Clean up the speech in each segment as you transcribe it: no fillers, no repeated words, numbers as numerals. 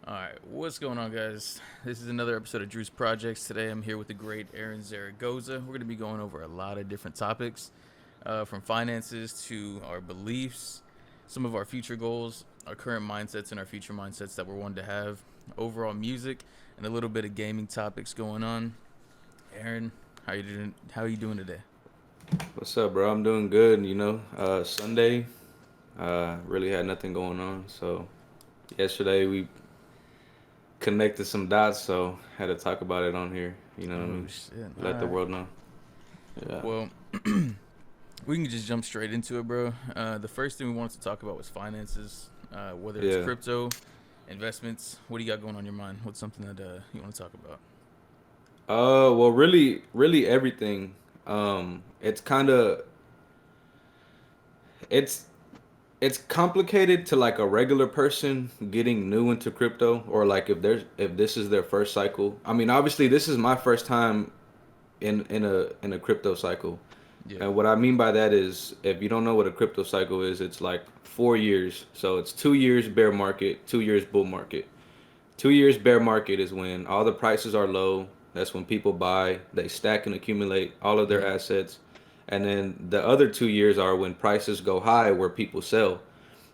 All right, what's going on, guys? This is another episode of Drew's Projects. Today, I'm here with the great Aaron Zaragoza. We're going to be going over a lot of different topics, from finances to our beliefs, some of our future goals, our current mindsets, and our future mindsets that we're wanting to have, overall music, and a little bit of gaming topics going on. Aaron, how you doing? How are you doing today? What's up, bro? I'm doing good. Sunday, really had nothing going on. So yesterday we connected some dots, so had to talk about it on here. You know what I Oh mean? shit! All Let the right. world know. Yeah. Well, we can just jump straight into it, bro. The first thing we wanted to talk about was finances, whether it's Yeah. crypto, investments. What do you got going on your mind? What's something that you want to talk about? Well, really everything. It's kind of it's it's complicated to like a regular person getting new into crypto, or like if this is their first cycle. I mean, obviously this is my first time in a crypto cycle. Yeah. And what I mean by that is, if you don't know what a crypto cycle is, it's like 4 years. So it's 2 years bear market, 2 years bull market. 2 years bear market is when all the prices are low. That's when people buy, they stack and accumulate all of their Mm-hmm. assets. And then the other 2 years are when prices go high, where people sell.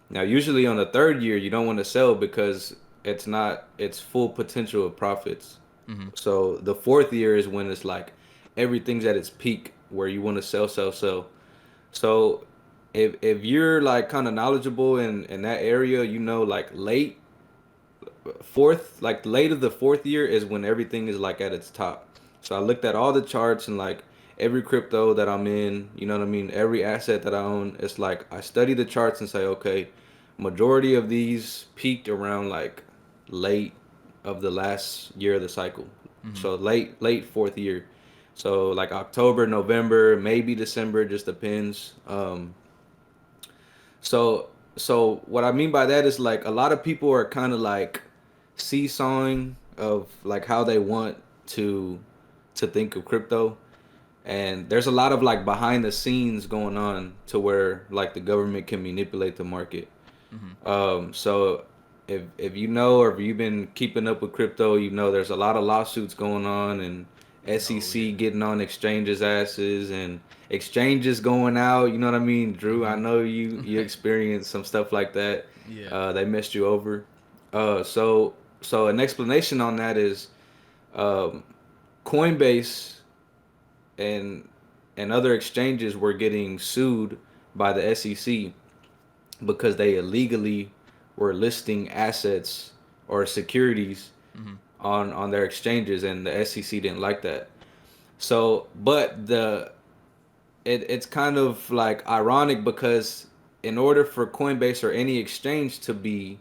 Now, usually on the third year, you don't want to sell because it's not its full potential of profits. Mm-hmm. So the fourth year is when it's like everything's at its peak, where you want to sell, sell, sell. So if you're like kind of knowledgeable in that area, like late of the fourth year is when everything is like at its top. So I looked at all the charts and like every crypto that I'm in, you know what I mean, every asset that I own. It's like I study the charts and say, okay, majority of these peaked around like late of the last year of the cycle. Mm-hmm. So late fourth year. So like October, November, maybe December, just depends. So what I mean by that is, like, a lot of people are kind of like seesawing of like how they want to to think of crypto, and there's a lot of like behind the scenes going on to where like the government can manipulate the market. Mm-hmm. So if you know, or if you've been keeping up with crypto, there's a lot of lawsuits going on, and Oh SEC yeah. getting on exchanges asses, and exchanges going out. You know what I mean, Drew? I Mm-hmm. know you experienced some stuff like that. Yeah. They messed you over. So an explanation on that is, um, Coinbase and other exchanges were getting sued by the SEC because they illegally were listing assets or securities Mm-hmm. on their exchanges, and the SEC didn't like that. So, but it's kind of like ironic, because in order for Coinbase or any exchange to be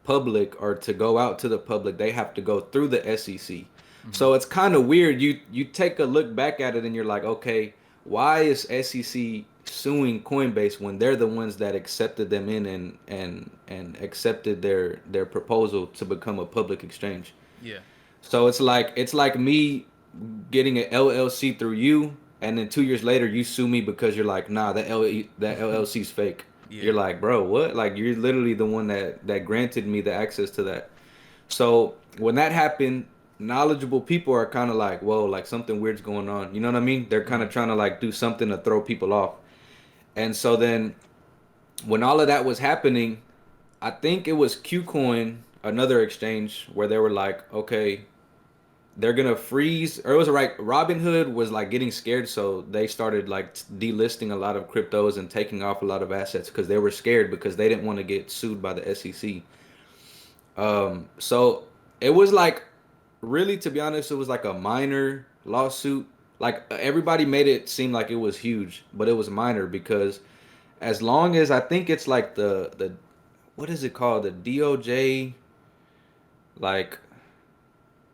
public or to go out to the public, they have to go through the SEC. Mm-hmm. So it's kind of weird. You take a look back at it and you're like, okay, why is SEC suing Coinbase when they're the ones that accepted them in, and accepted their proposal to become a public exchange? Yeah. So it's like me getting an LLC through you, and then 2 years later you sue me because you're like, nah, that LLC's fake. You're Yeah. like, bro, what? Like, you're literally the one that granted me the access to that. So when that happened, knowledgeable people are kind of like, whoa, like something weird's going on. You know what I mean? They're kind Mm-hmm. of trying to like do something to throw people off. And so then when all of that was happening, I think it was Qcoin, another exchange, where they were like, okay, they're gonna freeze, or it was right. Robinhood was like getting scared, so they started like delisting a lot of cryptos and taking off a lot of assets because they were scared, because they didn't want to get sued by the SEC. So it was like, really, to be honest, it was like a minor lawsuit. Like, everybody made it seem like it was huge, but it was minor, because as long as, I think it's like the what is it called, the DOJ, like,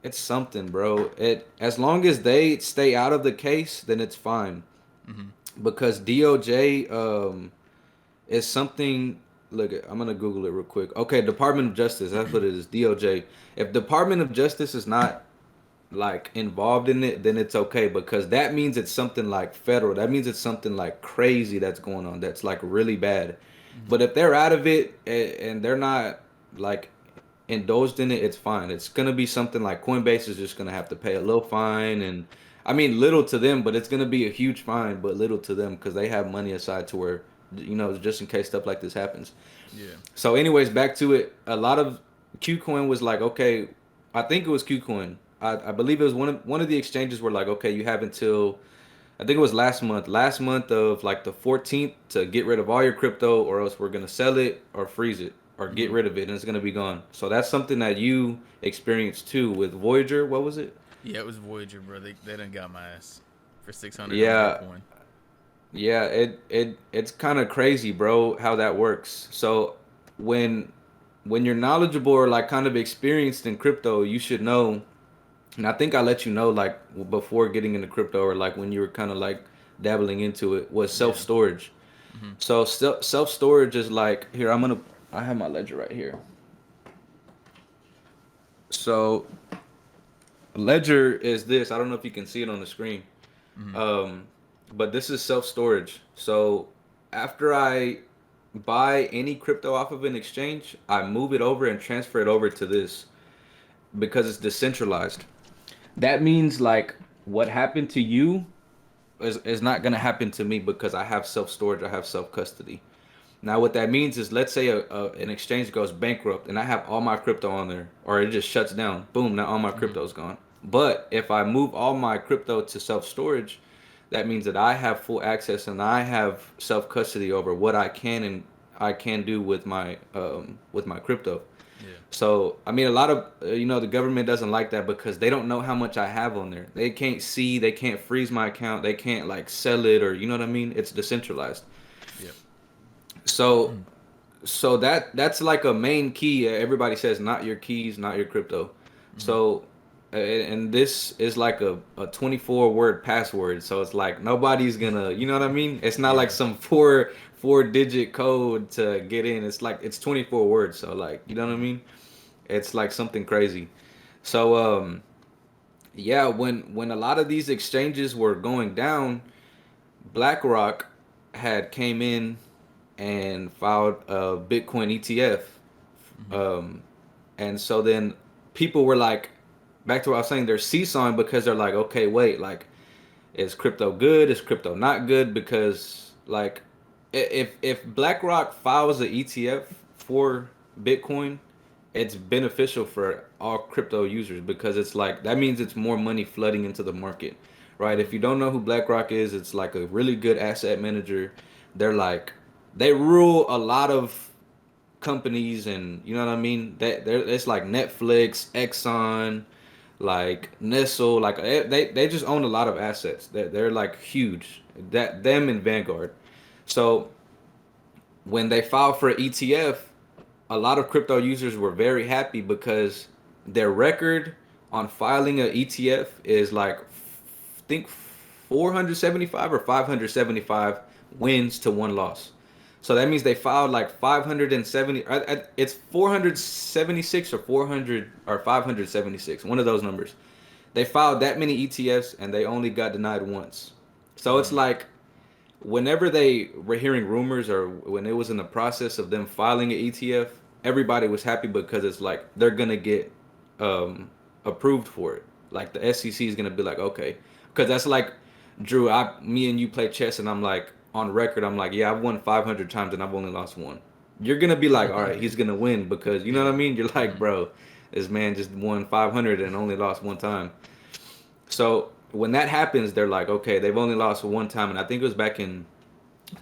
it's something, bro. It As long as they stay out of the case, then it's fine. Mm-hmm. Because DOJ is something. Look, I'm gonna Google it real quick. Okay, Department of Justice. That's what it is. DOJ. If Department of Justice is not like involved in it, then it's okay, because that means it's something like federal. That means it's something like crazy that's going on. That's like really bad. Mm-hmm. But if they're out of it, and they're not like indulged in it, it's fine. It's gonna be something like Coinbase is just gonna have to pay a little fine, and I mean little to them, but it's gonna be a huge fine, but little to them because they have money aside to where just in case stuff like this happens. Yeah. So, anyways, back to it. A lot of Qcoin was like, okay, I think it was Qcoin. I believe it was one of the exchanges were like, okay, you have until I think it was last month of like the 14th to get rid of all your crypto, or else we're gonna sell it or freeze it or get Hmm. rid of it, and it's gonna be gone. So that's something that you experienced too with Voyager. What was it? Yeah, it was Voyager, bro. They done got my ass for 600 on Yeah, Bitcoin. yeah. It's kind of crazy, bro, how that works. So when when you're knowledgeable or like kind of experienced in crypto, you should know. And I think I let you know like before getting into crypto or like when you were kind of like dabbling into it was self Yeah. storage. Hmm. So self storage is like here. I have my ledger right here. So ledger is this. I don't know if you can see it on the screen. Hmm. Um, but this is self storage. So after I buy any crypto off of an exchange, I move it over and transfer it over to this because it's decentralized. That means like what happened to you is not gonna happen to me because I have self storage. I have self custody. Now, what that means is, let's say an exchange goes bankrupt and I have all my crypto on there, or it just shuts down. Boom, now all my Hmm. crypto is gone. But if I move all my crypto to self storage, that means that I have full access and I have self custody over what I can do with my crypto. Yeah. So, I mean, a lot of, the government doesn't like that because they don't know how much I have on there. They can't see, they can't freeze my account, they can't like sell it or, you know what I mean? It's decentralized. Yep. So, that's like a main key. Everybody says not your keys, not your crypto. Hmm. So, and this is like a 24 word password. So it's like nobody's gonna, you know what I mean? It's not like Yeah. some four digit code to get in. It's like it's 24 words. So like, you know what I Hmm. mean? It's like something crazy. So yeah, when a lot of these exchanges were going down, BlackRock had came in and filed a Bitcoin ETF. Hmm. Um and so then people were like back to what I was saying, they're seesawing because they're like, okay, wait, like is crypto good? Is crypto not good? Because like if BlackRock files an ETF for Bitcoin, it's beneficial for all crypto users because it's like that means it's more money flooding into the market, right? Hmm. If you don't know who BlackRock is, it's like a really good asset manager. They're like they rule a lot of companies, and you know what I mean. It's like Netflix, Exxon, like Nestle, like they just own a lot of assets. They're like huge. That them and Vanguard. So when they filed for an ETF, a lot of crypto users were very happy because their record on filing an ETF is like think 475 or 575 wins to one loss. So that means they filed like 570. It's 476 or 400 or 576. One of those numbers. They filed that many ETFs and they only got denied once. So it's Hmm. like whenever they were hearing rumors or when it was in the process of them filing an ETF, everybody was happy because it's like they're gonna get approved for it. Like the SEC is gonna be like, okay, because that's like Drew. Me and you play chess, and I'm like on record. I'm like, yeah, I've won 500 times and I've only lost one. You're gonna be like, all right, he's gonna win because you know Yeah. what I mean. You're like, Hmm. bro, this man just won 500 and only lost one time. So when that happens, they're like, okay, they've only lost one time, and I think it was back in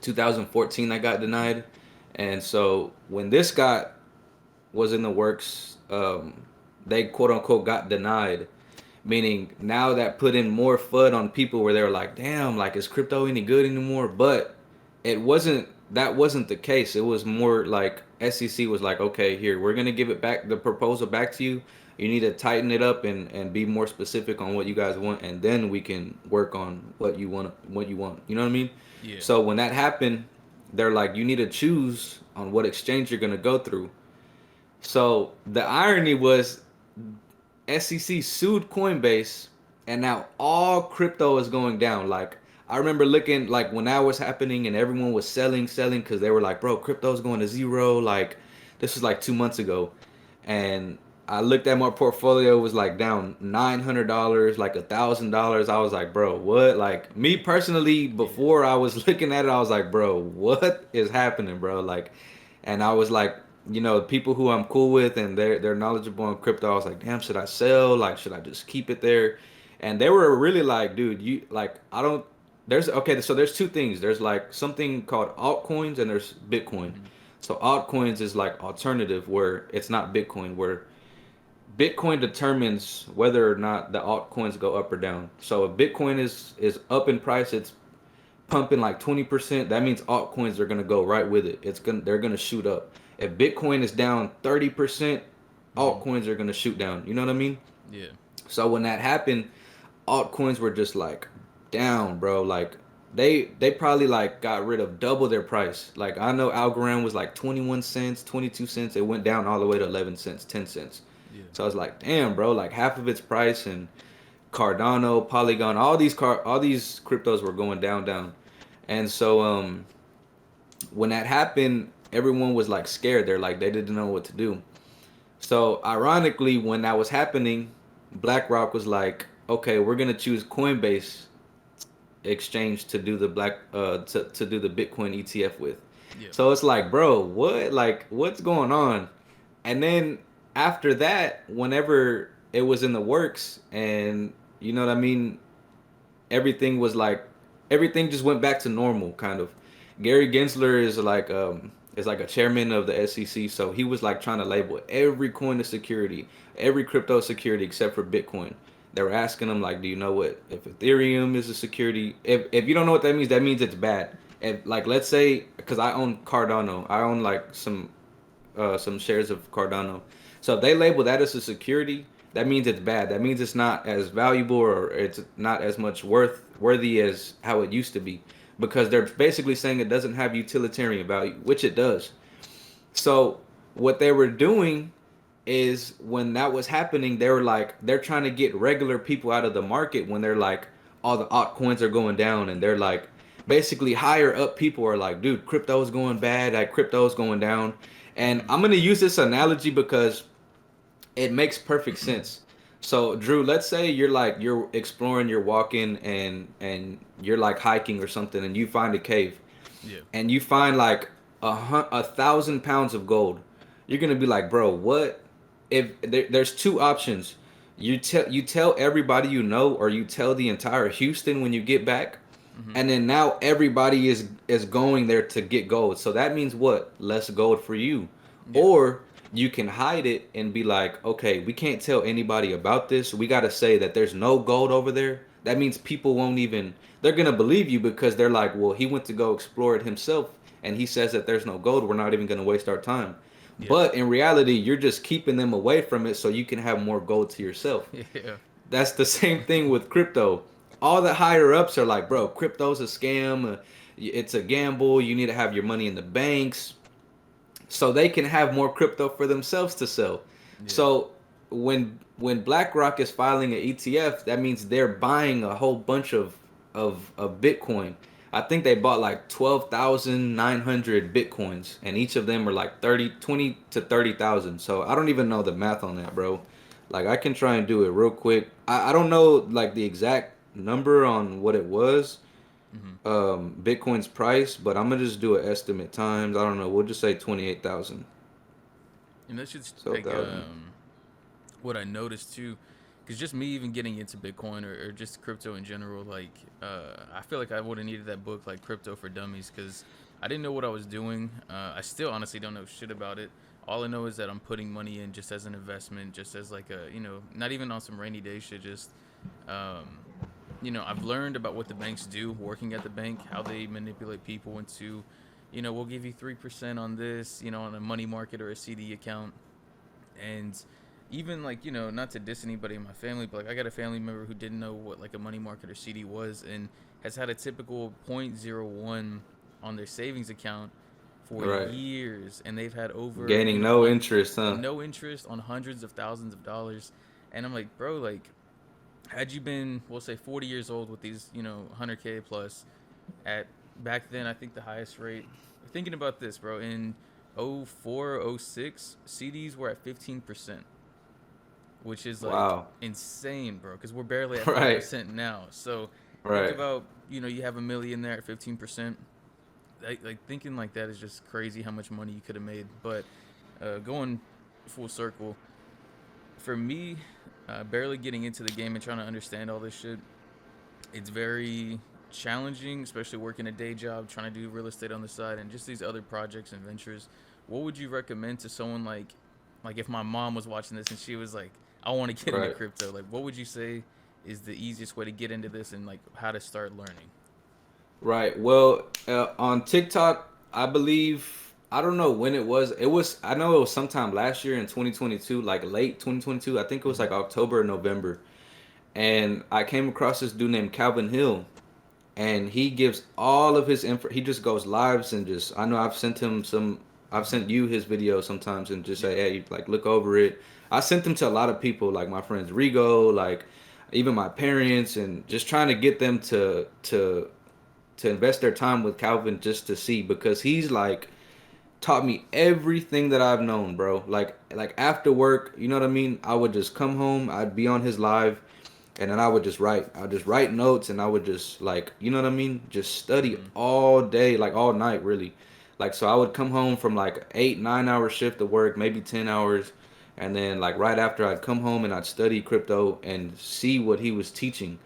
2014 that got denied. And so when this got was in the works, they quote unquote got denied, meaning now that put in more FUD on people where they were like, damn, like is crypto any good anymore? But it wasn't. That wasn't the case. It was more like SEC was like, okay, here we're gonna give it back the proposal back to you. You need to tighten it up and be more specific on what you guys want, and then we can work on what you want. What you want. You know what I mean? Yeah. So when that happened, they're like, you need to choose on what exchange you're gonna go through. So the irony was SEC sued Coinbase, and now all crypto is going down. Like I remember looking like when that was happening, and everyone was selling because they were like, "Bro, crypto's going to zero." Like this was like 2 months ago, and I looked at my portfolio, it was like down $900, like $1,000. I was like, bro, what? Like me personally, Yeah. before I was looking at it, I was like, bro, what is happening, bro? Like, and I was like, people who I'm cool with and they're knowledgeable on crypto. I was like, damn, should I sell? Like, should I just keep it there? And they were really like, dude, you like, I don't. There's okay, so there's two things. There's like something called altcoins and there's Bitcoin. Hmm. So altcoins is like alternative where it's not Bitcoin, where Bitcoin determines whether or not the altcoins go up or down. So if Bitcoin is up in price, it's pumping like 20%. That means altcoins are gonna go right with it. They're gonna shoot up. If Bitcoin is down 30%, Hmm. altcoins are gonna shoot down. You know what I mean? Yeah. So when that happened, altcoins were just like down, bro. Like they probably like got rid of double their price. Like I know Algorand was like 21 cents, 22 cents. It went down all the way to 11 cents, 10 cents. Yeah. So I was like, damn, bro, like half of its price. And Cardano, Polygon, all these cryptos were going down, down. And so when that happened, everyone was like scared. They didn't know what to do. So ironically, when that was happening, BlackRock was like, okay, we're gonna choose Coinbase exchange to do the to do the Bitcoin ETF with. Yeah. So it's like, bro, what? Like, what's going on? And then after that, whenever it was in the works, and you know what I mean, everything was like, everything just went back to normal, kind of. Gary Gensler is like a chairman of the SEC, so he was like trying to label every coin a security, every crypto security except for Bitcoin. They were asking him like, do you know what if Ethereum is a security? If you don't know what that means it's bad. If like let's say because I own Cardano, I own like some shares of Cardano. So if they label that as a security, that means it's bad. That means it's not as valuable or it's not as much worthy as how it used to be. Because they're basically saying it doesn't have utilitarian value, which it does. So what they were doing is when that was happening, they were like they're trying to get regular people out of the market when they're like all the altcoins are going down and they're like basically higher up people are like, dude, crypto's going bad, like crypto's going down. And Hmm. I'm gonna use this analogy because it makes perfect sense. So Drew, let's say you're exploring, you're walking and you're like hiking or something and you find a cave Yeah. and you find like 1,000 pounds of gold. You're gonna be like, bro, what? If there's two options, you tell everybody you know, or you tell the entire Houston when you get back, Hmm. and then now everybody is going there to get gold. So that means what? Less gold for you, Yeah. or you can hide it and be like, okay, we can't tell anybody about this. We gotta say that there's no gold over there. That means people won't even. They're gonna believe you because they're like, well, he went to go explore it himself, and he says that there's no gold. We're not even gonna waste our time. Yeah. But in reality, you're just keeping them away from it so you can have more gold to yourself. Yeah. That's the same thing with crypto. All the higher ups are like, bro, crypto's a scam. It's a gamble. You need to have your money in the banks so they can have more crypto for themselves to sell. Yeah. So when BlackRock is filing an ETF, that means they're buying a whole bunch of Bitcoin. I think they bought like 12,900 Bitcoins, and each of them are like 20 to 30,000. So I don't even know the math on that, bro. Like I can try and do it real quick. I don't know like the exact number on what it was, Hmm. Bitcoin's price, but I'm gonna just do an estimate times. I don't know. We'll just say 28,000. And that's just So like thousand. what I noticed too, because just me even getting into Bitcoin or just crypto in general, like I feel like I would have needed that book like Crypto for Dummies because I didn't know what I was doing. I still honestly don't know shit about it. All I know is that I'm putting money in just as an investment, just as like a not even on some rainy day shit. Just um, I've learned about what the banks do, working at the bank, how they manipulate people into, we'll give you 3% on this, on a money market or a CD account, and even like not to diss anybody in my family, but like I got a family member who didn't know what like a money market or CD was and has had a typical point zero 0.01 on their savings account for Right. years, and they've had over Gaining no interest, huh? no interest on hundreds of thousands of dollars. And I'm like, bro, like had you been, we'll say 40 years old with these 100K plus at back then, I think the highest rate, thinking about this, bro, in 04, '06, CDs were at 15%, which is like Wow. insane, bro. Because we're barely at five Right. percent now. So think Right. about, you have a million there at 15%. Like thinking like that is just crazy how much money you could have made. But going full circle, for me, barely getting into the game and trying to understand all this shit, it's very challenging, especially working a day job, trying to do real estate on the side, and just these other projects and ventures. What would you recommend to someone like if my mom was watching this and she was like, I want to get into Right. crypto, like what would you say is the easiest way to get into this and like how to start learning? Right. Well, on TikTok, I believe I don't know when it was. It was I know it was sometime last year in 2022, like late 2022. I think it was Mm-hmm. like October or November. And I came across this dude named Calvin Hill, and he gives all of his info. He just goes lives and just I know I've sent him some. I've Mm-hmm. sent you his videos sometimes and just say, Yeah. hey, like look over it. I sent them to a lot of people, like my friends Rigo, like even my parents, and just trying to get them to invest their time with Calvin just to see because he's like taught me everything that I've known, bro. Like after work, you know what I mean? I would just come home, I'd be on his live, and then I would just write. I'd just write notes and I would just like, you know what I mean? Just study Mm-hmm. all day, like all night really. Like so I would come home from like 8, 9 hour shift of work, maybe 10 hours, and then like right after I'd come home and I'd study crypto and see what he was teaching.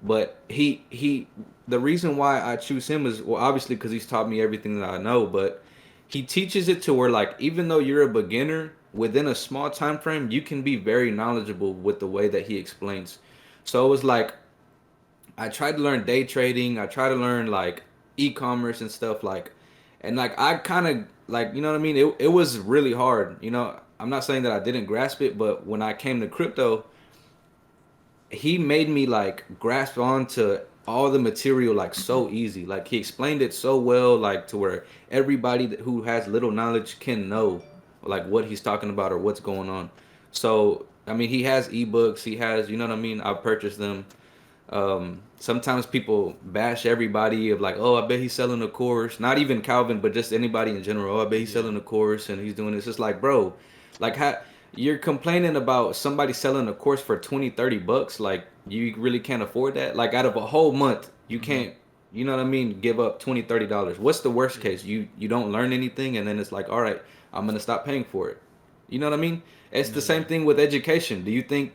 But the reason why I choose him is well, obviously because he's taught me everything that I know. But he teaches it to where like even though you're a beginner, within a small time frame, you can be very knowledgeable with the way that he explains. So it was like I tried to learn day trading. I tried to learn like e-commerce and stuff like, and like I kind of like you know what I mean. It was really hard. You know, I'm not saying that I didn't grasp it, but when I came to crypto, he made me like grasp onto all the material like so easy. Like he explained it so well, like to where everybody who has little knowledge can know like what he's talking about or what's going on. So I mean, he has ebooks. He has, you know what I mean. I've purchased them. Sometimes people bash everybody of like, oh, I bet he's selling a course. Not even Calvin, but just anybody in general. Oh, I bet he's Yeah. selling a course and he's doing this. It's like, bro, like how you're complaining about somebody selling a course for 20, $30. Like you really can't afford that. Like out of a whole month, you Mm-hmm. can't, you know what I mean, give up 20, $30. What's the worst Yeah. case? You don't learn anything and then it's like, all right, I'm gonna stop paying for it. You know what I mean? It's the No. same Yeah. thing with education. Do you think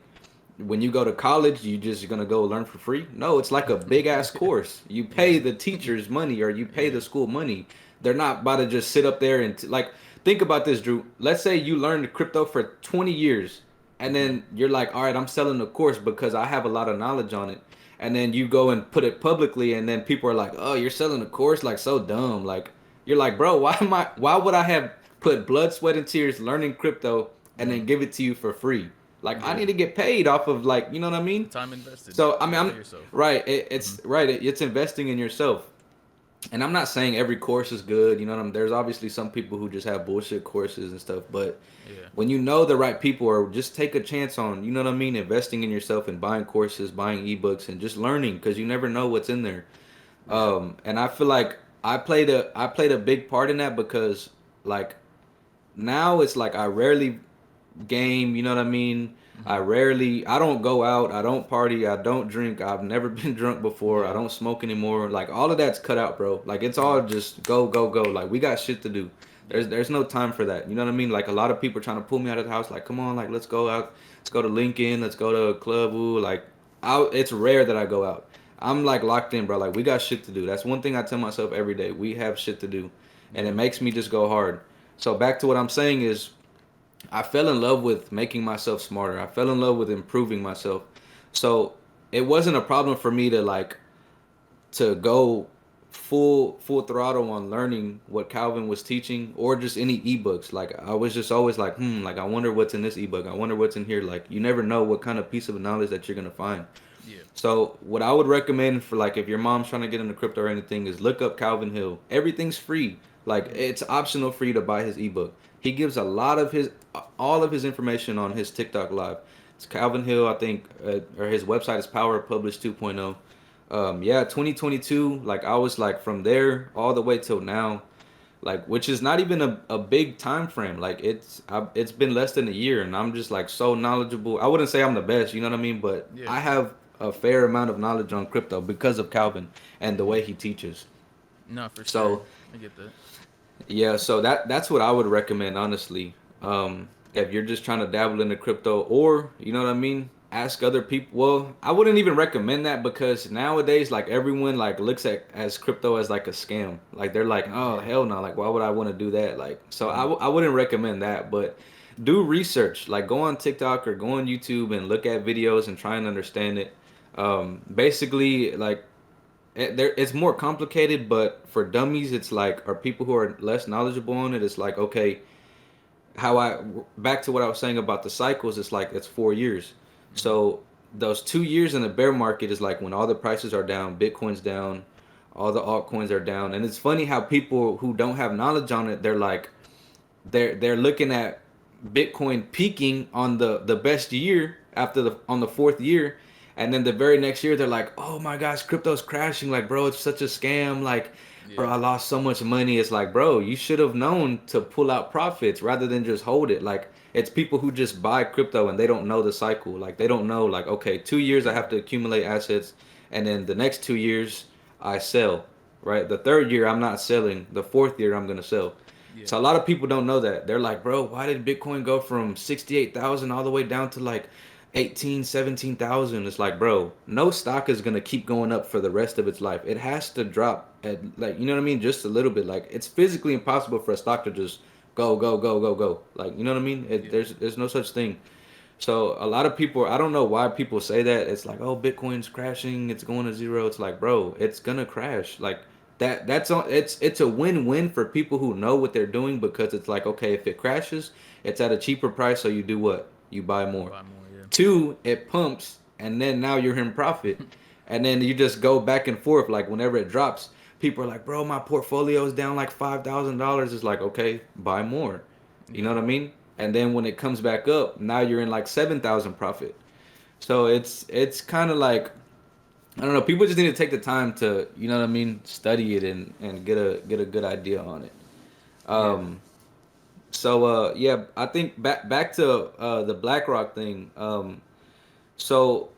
when you go to college, you just gonna go learn for free? No, it's like a big ass course. You pay Yeah. the teachers money or you pay Yeah. the school money. They're not about to just sit up there and like think about this, Drew. Let's say you learned crypto for 20 years and Mm-hmm. then you're like, all right, I'm selling the course because I have a lot of knowledge on it. And then you go and put it publicly and then people are like, oh, you're selling a course, like so dumb. Like you're like, bro, why would I have put blood, sweat, and tears learning crypto and Mm-hmm. then give it to you for free? Like I Yeah. need to get paid off of like you know what I The mean. time invested. So I mean Yeah. I'm Pay yourself. right. Mm-hmm. It's right. It's investing in yourself. And I'm not saying every course is good. You know what I mean. There's obviously some people who just have bullshit courses and stuff. But Yeah. when you know the right people, or just take a chance on you know what I mean, investing in yourself and buying courses, buying ebooks, and just learning because you never know what's in there. Yeah. And I feel like I played a big part in that because like now it's like I rarely game, you know what I mean? Mm-hmm. I don't go out, I don't party, I don't drink, I've never been drunk before, I Yeah. don't smoke anymore. Like all of that's cut out, bro. Like it's Mm-hmm. all just go, go, go. Like we got shit to do. Yeah. There's no time for that. You know what I mean? Like a lot of people trying to pull me out of the house, like, come on, like let's go out, let's go to Lincoln, let's go to Club Ooh. Like it's rare that I go out. I'm like locked in, bro. Like we got shit to do. That's one thing I tell myself every day. We have shit to do. And it Yeah. makes me just go hard. So back to what I'm saying is I fell in love with making myself smarter. I fell in love with improving myself. So it wasn't a problem for me to like to go full throttle on learning what Calvin was teaching or just any ebooks. Like I was just always like, like I wonder what's in this ebook. I wonder what's in here. Like you never know what kind of piece of knowledge that you're gonna find. Yeah. So what I would recommend for like if your mom's trying to get into crypto or anything is look up Calvin Hill. Everything's free. Like Mm-hmm. it's optional for you to buy his ebook. He gives a lot of his all of his information on his TikTok live. It's Calvin Hill, I think, or his website is Power Published 2.0. Yeah, 2022. Like I was like from there all the way till now. like which is not even a big time frame. Like it's been less than a year, and I'm just like so knowledgeable. I wouldn't say I'm the best, you know what I mean, but Yeah. I have a fair amount of knowledge on crypto because of Calvin and the way Yeah. he teaches. No, for sure. So I get that. yeah, so that's what I would recommend, honestly. If you're just trying to dabble into crypto, or you know what I mean, ask other people. Well, I wouldn't even recommend that because nowadays, like everyone like looks at as crypto as like a scam. Like they're like, oh Yeah. hell no, like why would I want to do that? Like, so Mm-hmm. I wouldn't recommend that. But do research, like go on TikTok or go on YouTube and look at videos and try and understand it. Basically, like it's more complicated, but for dummies, it's like, or people who are less knowledgeable on it, it's like, okay, how I, back to what I was saying about the cycles, it's like, it's 4 years. Mm-hmm. So those 2 years in the bear market is like when all the prices are down, Bitcoin's down, all the altcoins are down. And it's funny how people who don't have knowledge on it, they're like, they're looking at Bitcoin peaking on the best year after the on the fourth year, and then the very next year they're like, oh my gosh, crypto's crashing, like bro, it's such a scam, like bro, Yeah. I lost so much money. It's like, bro, you should have known to pull out profits rather than just hold it. Like it's people who just buy crypto and they don't know the cycle. Like they don't know, like, okay, 2 years I have to accumulate assets, and then the next 2 years I sell. Right, the third year I'm not selling. The fourth year I'm gonna sell. Yeah. So a lot of people don't know that. They're like, bro, why did Bitcoin go from 68,000 all the way down to like 18, 17,000? It's like, bro, no stock is going to keep going up for the rest of its life. It has to drop at like, you know what I mean? Just a little bit. Like it's physically impossible for a stock to just go, go, go, go, go. Like, you know what I mean? Yeah. There's no such thing. So a lot of people, I don't know why people say that. It's like, oh, Bitcoin's crashing, it's going to zero. It's like, bro, it's gonna crash. Like that's on. It's a win-win for people who know what they're doing because it's like, okay, if it crashes, it's at a cheaper price, so you do what? You buy more. Buy more. Yeah. Two, it pumps, and then now you're in profit, and then you just go back and forth. Like whenever it drops, people are like, bro, my portfolio is down like $5,000. It's like, okay, buy more. You know Yeah. what I mean? And then when it comes back up, now you're in like 7,000 profit. So it's kind of like, I don't know. People just need to take the time to, you know what I mean, study it and get a good idea on it. Yeah. Um, so yeah, I think back to the BlackRock thing. So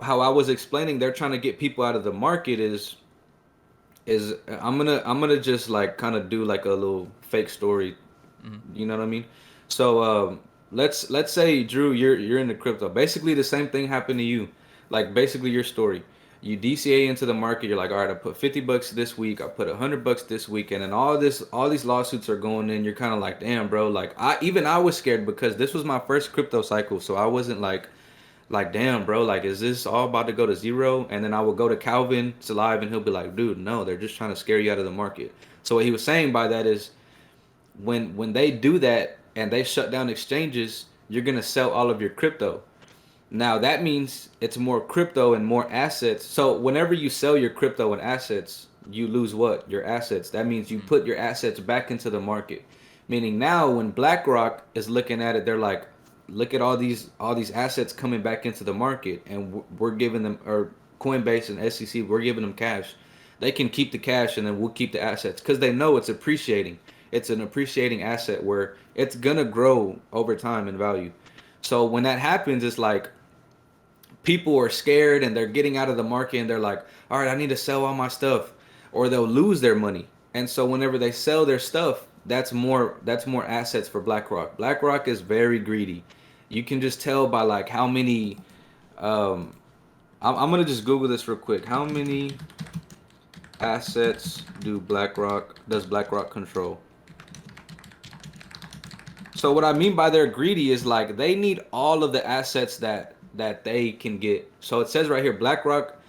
how I was explaining, they're trying to get people out of the market is I'm gonna just like kind of do like a little fake story. Mm-hmm. You know what I mean? So let's say Drew, you're into crypto. Basically, the same thing happened to you. Like basically your story. You DCA into the market. You're like, all right, I put $50 this week. I put $100 this week, and then all these lawsuits are going in. You're kind of like, damn, bro. Like I was scared because this was my first crypto cycle, so I wasn't like damn, bro, like is this all about to go to zero? And then I would go to Calvin it's alive and he'll be like, dude, no, they're just trying to scare you out of the market. So what he was saying by that is when they do that and they shut down exchanges, you're gonna sell all of your crypto. Now that means it's more crypto and more assets. So whenever you sell your crypto and assets, you lose what? Your assets. That means you Mm-hmm. put your assets back into the market. Meaning now when BlackRock is looking at it, they're like, look at all these assets coming back into the market, and we're giving them, or Coinbase and SEC, we're giving them cash. They can keep the cash and then we'll keep the assets because they know it's appreciating. It's an appreciating asset where it's gonna grow over time in value. So when that happens, it's like people are scared and they're getting out of the market and they're like, all right, I need to sell all my stuff, or they'll lose their money. And so whenever they sell their stuff, that's more assets for BlackRock. BlackRock is very greedy. You can just tell by like how many. Um, I'm gonna just Google this real quick. How many assets does BlackRock control? So what I mean by they're greedy is like they need all of the assets that they can get. So it says right here, BlackRock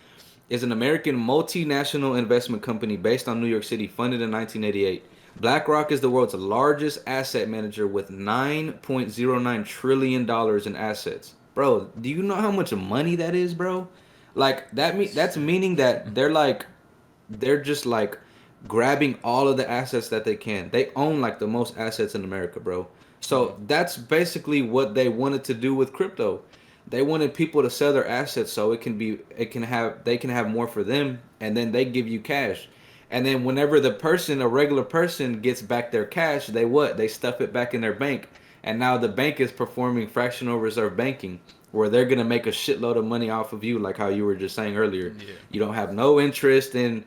is an American multinational investment company based on New York City, funded in 1988. BlackRock is the world's largest asset manager with $9.09 trillion in assets. Bro, do you know how much money that is, bro? Like that's Sick. meaning that they're just like grabbing all of the assets that they can. They own like the most assets in America, bro. Mm-hmm. So that's basically what they wanted to do with crypto. They wanted people to sell their assets so they can have more for them, and then they give you cash. And then whenever the person, a regular person, gets back their cash, they what? They stuff it back in their bank. And now the bank is performing fractional reserve banking, where they're gonna make a shitload of money off of you, like how you were just saying earlier. Yeah. You don't have no interest in,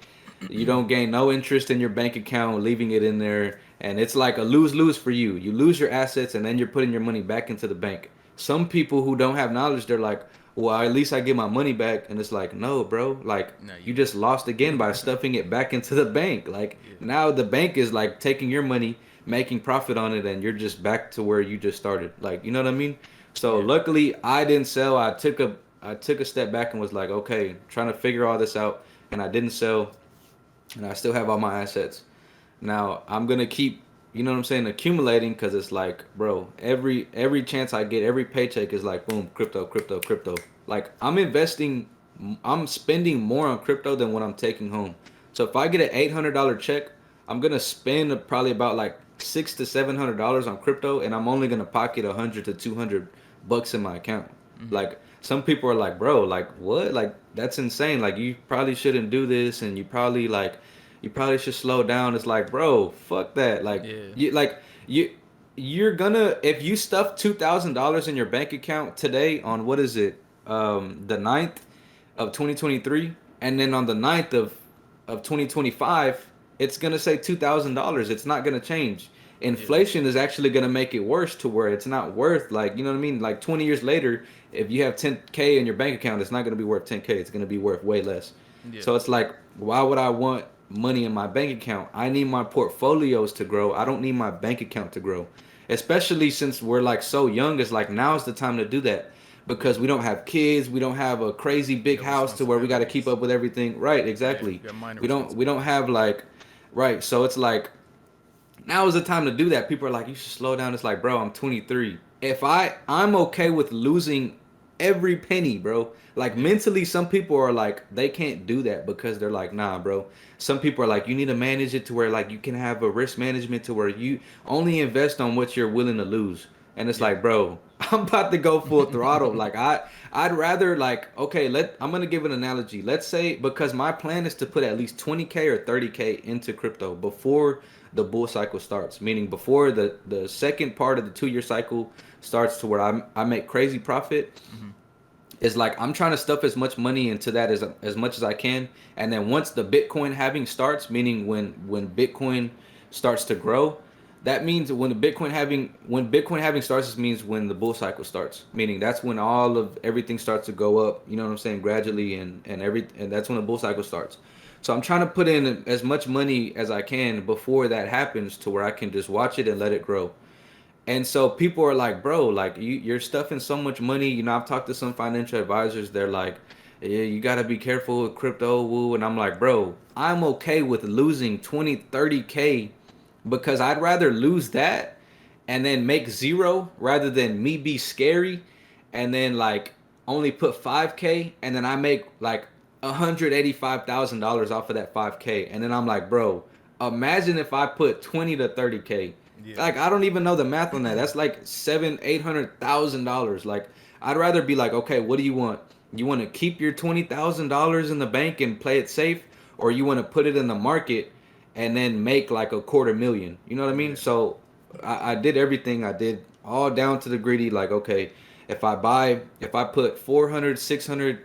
you don't gain no interest in your bank account, leaving it in there, and it's like a lose lose for you. You lose your assets, and then you're putting your money back into the bank. Some people who don't have knowledge, they're like, well, at least I get my money back, and it's like, no, bro, like No, you you just lost again by stuffing it back into the bank. Like yeah. now the bank is like taking your money, making profit on it, and you're just back to where you just started. Like, you know what I mean? So Yeah. luckily I didn't sell. I took a step back and was like, okay, trying to figure all this out, and I didn't sell, and I still have all my assets. Now I'm gonna keep, you know what I'm saying, accumulating, because it's like, bro, every chance I get, every paycheck is like, boom, crypto, crypto, crypto. Like I'm spending more on crypto than what I'm taking home. So if I get an $800 check, I'm gonna spend probably about like $600 to $700 on crypto, and I'm only gonna pocket 100 to 200 bucks in my account. Mm-hmm. Like some people are like, bro, like what? Like that's insane. Like you probably shouldn't do this, and you probably should slow down. It's like, bro, fuck that. Yeah. You you're gonna, if you stuff $2,000 in your bank account today on what is it? The 9th of 2023, and then on the 9th of 2025, it's gonna say $2,000. It's not gonna change. Yeah. Inflation is actually gonna make it worse to where it's not worth, like, you know what I mean? Like 20 years later, if you have 10K in your bank account, it's not gonna be worth 10K. It's gonna be worth way less. Yeah. So it's like, why would I want money in my bank account? I need my portfolios to grow. I don't need my bank account to grow. Especially since we're like so young, it's like now's the time to do that, because we don't have kids, we don't have a crazy You big got house to where we got to keep responsibilities. up with everything. Right, Yeah. exactly. You got minor We don't responsibilities. have like, right. So it's like now is the time to do that. People are like, you should slow down. It's like, bro, I'm 23. If I'm okay with losing every penny, bro. Like Yeah. mentally, some people are like, they can't do that because they're like, nah, bro. Some people are like, you need to manage it to where like you can have a risk management to where you only invest on what you're willing to lose. And it's Yeah. like, bro, I'm about to go full throttle. Like I'd rather like, okay, I'm gonna give an analogy. Let's say, because my plan is to put at least 20K or 30K into crypto before the bull cycle starts, meaning before the second part of the 2 year cycle starts, to where I make crazy profit. Mm-hmm. Is like I'm trying to stuff as much money into that as much as I can, and then once the Bitcoin halving starts, meaning when Bitcoin starts to grow, that means when Bitcoin halving starts, it means when the bull cycle starts, meaning that's when all of everything starts to go up. You know what I'm saying? Gradually, and that's when the bull cycle starts. So I'm trying to put in as much money as I can before that happens, to where I can just watch it and let it grow. And so people are like, bro, like you're stuffing so much money. You know, I've talked to some financial advisors. They're like, yeah, you got to be careful with crypto, woo. And I'm like, bro, I'm okay with losing 20, 30K, because I'd rather lose that and then make zero rather than me be scary and then like only put 5K, and then I make like $185,000 off of that 5K. And then I'm like, bro, imagine if I put 20 to 30K. Yeah. Like I don't even know the math on that. That's like $800,000. Like I'd rather be like, okay, what do you want? You want to keep your $20,000 in the bank and play it safe, or you want to put it in the market and then make like a quarter million? You know what I mean? Yeah. So I did everything. I did all down to the greedy. Like, okay, if I put 400, 600,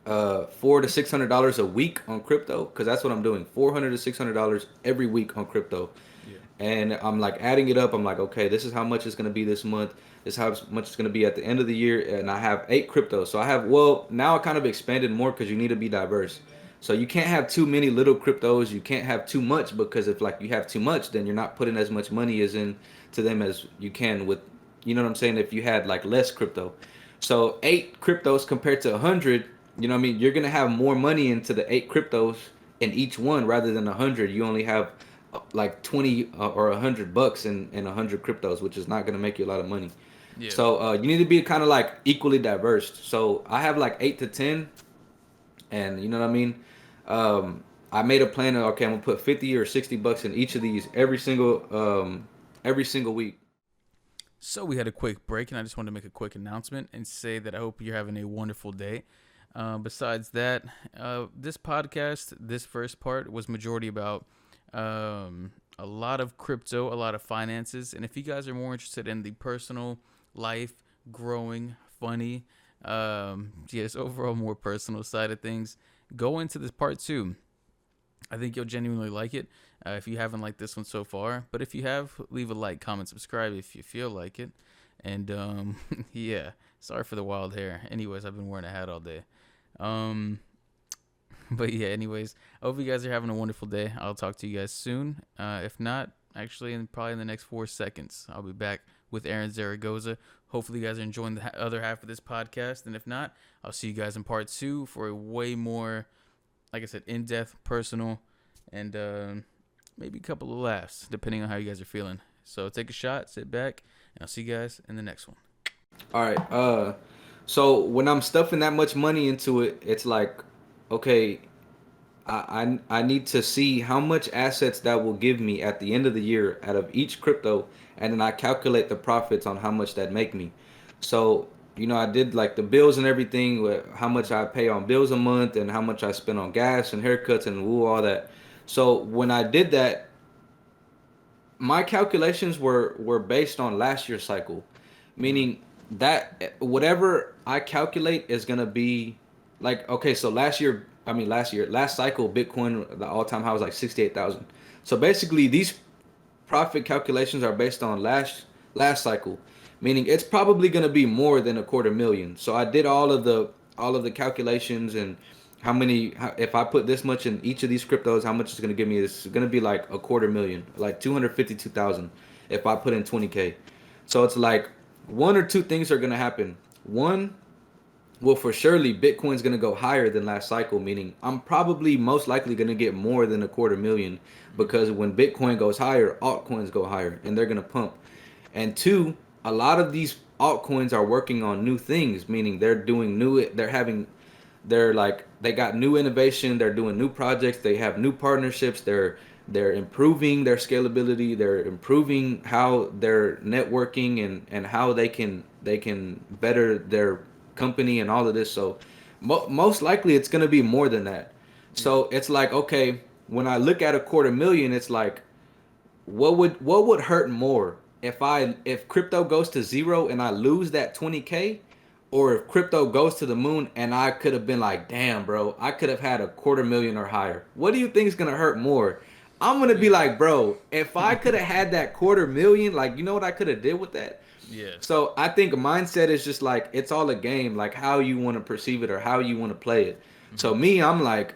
$400 to $600 a week on crypto, because that's what I'm doing, $400 to $600 every week on crypto. Yeah. And I'm like adding it up. I'm like, okay, this is how much it's gonna be this month. This is how much it's gonna be at the end of the year. And I have 8 cryptos. So I have, well, now I kind of expanded more because you need to be diverse. So you can't have too many little cryptos. You can't have too much, because if like you have too much, then you're not putting as much money as in to them as you can with, you know what I'm saying, if you had like less crypto. So 8 cryptos compared to 100, you know what I mean? You're gonna have more money into the 8 cryptos in each one rather than 100. You only have like 20 or $100 in 100 cryptos, which is not gonna make you a lot of money. Yeah. So you need to be kind of like equally diverse. So I have like 8 to 10, and you know what I mean. I made a plan of, okay, I'm gonna put 50 or $60 in each of these every single week. So we had a quick break, and I just wanted to make a quick announcement and say that I hope you're having a wonderful day. Besides that, this podcast, this first part was majority about a lot of crypto, a lot of finances. And if you guys are more interested in the personal life, growing, funny, yes, overall more personal side of things, go into this part two. I think you'll genuinely like it if you haven't liked this one so far. But if you have, leave a like, comment, subscribe if you feel like it. And yeah, sorry for the wild hair. Anyways, I've been wearing a hat all day. Um, but yeah, anyways, I hope you guys are having a wonderful day. I'll talk to you guys soon. If not, actually, probably in the next 4 seconds, I'll be back with Aaron Zaragoza. Hopefully, you guys are enjoying the other half of this podcast. And if not, I'll see you guys in part two for a way more, like I said, in depth, personal, and maybe a couple of laughs, depending on how you guys are feeling. So take a shot, sit back, and I'll see you guys in the next one. All right. So when I'm stuffing that much money into it, it's like, okay, I need to see how much assets that will give me at the end of the year out of each crypto, and then I calculate the profits on how much that make me. So I did like the bills and everything, how much I pay on bills a month, and how much I spend on gas and haircuts and woo all that. So when I did that, my calculations were based on last year's cycle, Mm-hmm. meaning that whatever I calculate is gonna be like, okay, so last cycle Bitcoin, the all-time high was like 68,000. So basically these profit calculations are based on last cycle, meaning it's probably going to be more than a quarter million. So I did all of the calculations, and if I put this much in each of these cryptos, how much it's going to give me. It's going to be like a quarter million, like 252,000 if I put in 20K. So it's like one or two things are going to happen. One, well, for surely Bitcoin's going to go higher than last cycle, meaning I'm probably most likely going to get more than a quarter million, because when Bitcoin goes higher, altcoins go higher and they're going to pump. And two, a lot of these altcoins are working on new things, meaning they're like, they got new innovation, they're doing new projects, they have new partnerships, they're improving their scalability, they're improving how they're networking, and how they can better their company and all of this. So most likely it's going to be more than that. Yeah. So it's like, okay, when I look at a quarter million, it's like, what would hurt more, if crypto goes to zero and I lose that 20K, or if crypto goes to the moon and I could have been like, damn, bro, I could have had a quarter million or higher. What do you think is gonna hurt more? I'm gonna be Yeah. like, bro, if I could have had that quarter million, like, you know what I could have did with that? Yeah. So I think mindset is just like, it's all a game, like how you want to perceive it or how you want to play it. So Mm-hmm. me, I'm like,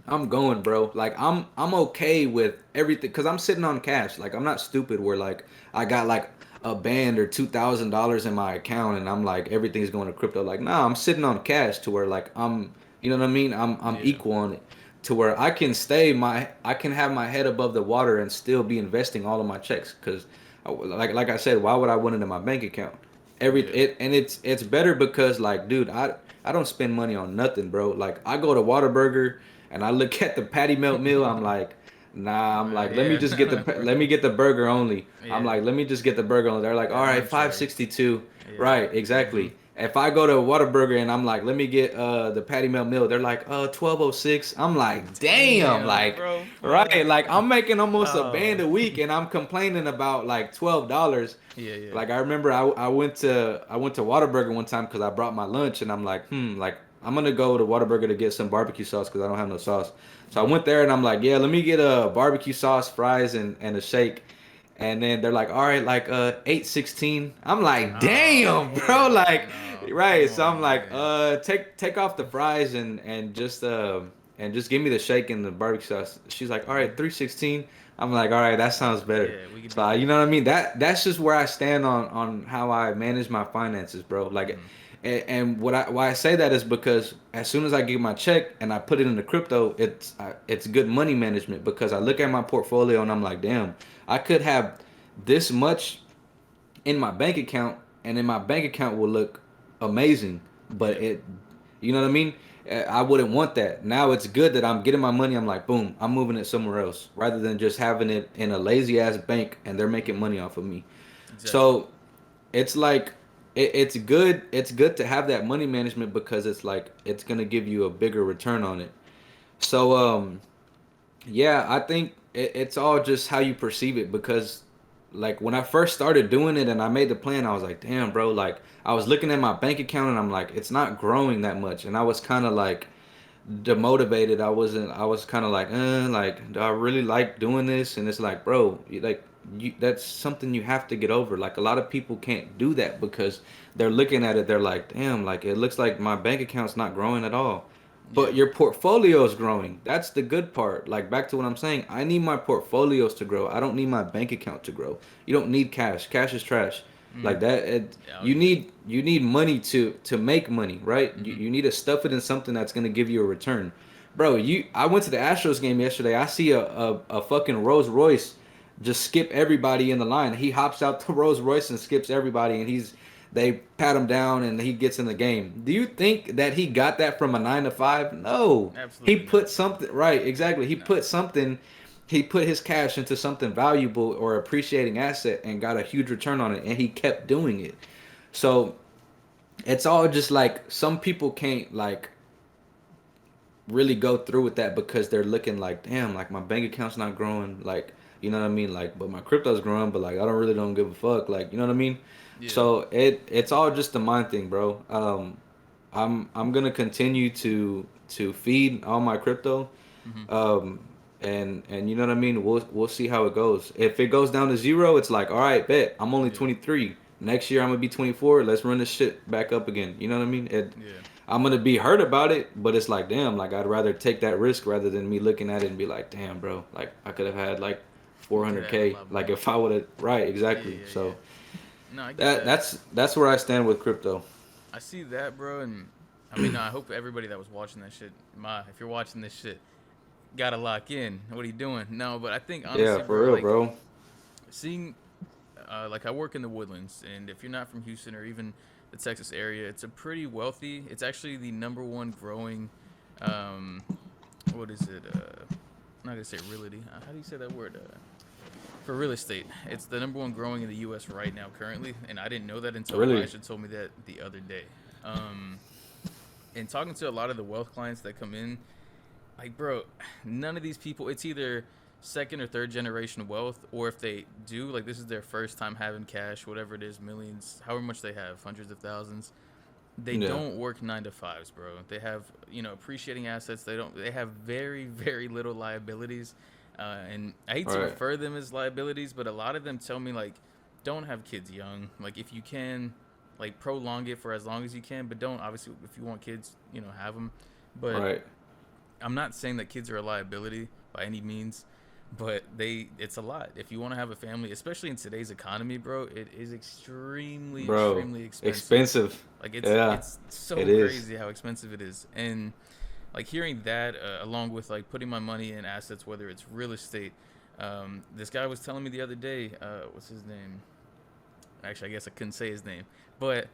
I'm going, bro. Like I'm okay with everything because I'm sitting on cash. Like I'm not stupid where like I got like a band or $2,000 in my account and I'm like everything's going to crypto. Like nah, I'm sitting on cash to where like you know what I mean? I'm Yeah. equal on it, to where I can have my head above the water and still be investing all of my checks, because like I said, why would I want it in my bank account? Yeah. It's better because, like, dude, I don't spend money on nothing, bro. Like I go to Whataburger and I look at the patty melt meal. I'm like, nah. I'm like, let me Yeah. just get No, bro. let me get the burger only. I'm Yeah. like, let me just get the burger only. They're like, all That right, entree. 562. Yeah. Right, Mm-hmm. exactly. If I go to Whataburger and I'm like, let me get the patty melt meal, they're like, 1206. I'm like, damn, Damn, like, bro. right, Fuck. like I'm making almost a Oh. band a week and I'm complaining about like $12. Yeah. Yeah. Like I remember I went to Whataburger one time because I brought my lunch and I'm like, like I'm gonna go to Whataburger to get some barbecue sauce because I don't have no sauce. So I Yeah. went there and I'm like, yeah, let me get a barbecue sauce, fries, and a shake. And then they're like, all right, like 816. I'm like, Oh damn, bro, hell like, no. Come right. So I'm on, like, man. take off the fries and just give me the shake and the barbecue sauce. She's like, all right, 316. I'm like, all right, that sounds better. Yeah, we could So do that. you know what I mean? That's just where I stand on how I manage my finances, bro. Like, Mm-hmm. and why I say that is because as soon as I get my check and I put it into crypto, it's good money management, because I look at Yeah. my portfolio and I'm like, damn, I could have this much in my bank account, and then my bank account will look amazing, but Yeah. you know what I mean? I wouldn't want that. Now it's good that I'm getting my money. I'm like, boom, I'm moving it somewhere else rather than just having it in a lazy ass bank and they're making Mm-hmm. money off of me. Exactly. So it's like, it's good. It's good to have that money management because it's like it's gonna give you a bigger return on it. So yeah, I think it's all just how you perceive it because like when I first started doing it and I made the plan, I was like, damn, bro, like I was looking at my bank account and I'm like, it's not growing that much, and I was kind of like demotivated. I was kind of like do I really like doing this? And it's like, bro, that's something you have to get over. Like a lot of people can't do that because they're looking at it, they're like, damn, like it looks like my bank account's not growing at all. But Yeah. your portfolio is growing. That's the good part. Like back to what I'm saying, I need my portfolios to grow. I don't need my bank account to grow. You don't need cash. Cash is trash. Mm. Like that, Oh yeah. you need money to make money, right? Mm-hmm. You need to stuff it in something that's gonna give you a return, bro. I went to the Astros game yesterday. I see a fucking Rolls Royce just skip everybody in the line. He hops out the Rolls Royce and skips everybody, and they pat him down and he gets in the game. Do you think that he got that from a 9 to 5? No, he Absolutely not. put something right. Exactly, he No. put something. He put his cash into something valuable or appreciating asset and got a huge return on it, and he kept doing it. So it's all just like some people can't like really go through with that because they're looking like, damn, like my bank account's not growing, like you know what I mean, like but my crypto's growing, but like I don't give a fuck, like you know what I mean. Yeah. So it's all just a mind thing, bro. I'm gonna continue to feed all my crypto, Mm-hmm. um, and you know what I mean. We'll see how it goes. If it goes down to zero, it's like, all right, bet I'm only Yeah. 23. Next year I'm gonna be 24. Let's run this shit back up again. You know what I mean? Yeah. I'm gonna be hurt about it, but it's like, damn, like I'd rather take that risk rather than me looking at it and be like, damn, bro, like I could have had like You could have a 400K, lot like more. if I would have, right, Yeah. exactly. Yeah. Yeah. So No, I get that. that's where I stand with crypto. I see that, bro, and I mean, no, I hope everybody that was watching that shit, if you're watching this shit, gotta lock in. What are you doing? No, but I think Yeah, honestly, for bro, real, like bro. seeing, like I work in the Woodlands, and if you're not from Houston or even the Texas area, it's a pretty wealthy. It's actually the number one growing, um, what is it? I'm not gonna say realty. How do you say that word? For real estate, it's the number one growing in the U.S. right now, currently, and I didn't know that until Really, Elijah told me that the other day. Um, and talking to a lot of the wealth clients that come in, like, bro, none of these people, it's either second or third generation wealth, or if they do, like, this is their first time having cash, whatever it is, millions, however much they have, hundreds of thousands. They yeah, don't work 9 to 5s, bro. They have, appreciating assets. They have very, very little liabilities. And I hate to right, refer them as liabilities, but a lot of them tell me, like, don't have kids young. Like, if you can, like, prolong it for as long as you can, but don't, obviously, if you want kids, have them. But right, I'm not saying that kids are a liability by any means, but it's a lot. If you want to have a family, especially in today's economy, bro, it is extremely, bro. extremely expensive. Expensive. Like Yeah, it's it so is. crazy how expensive it is. And like hearing that along with like putting my money in assets, whether it's real estate. This guy was telling me the other day, what's his name? Actually, I guess I couldn't say his name, but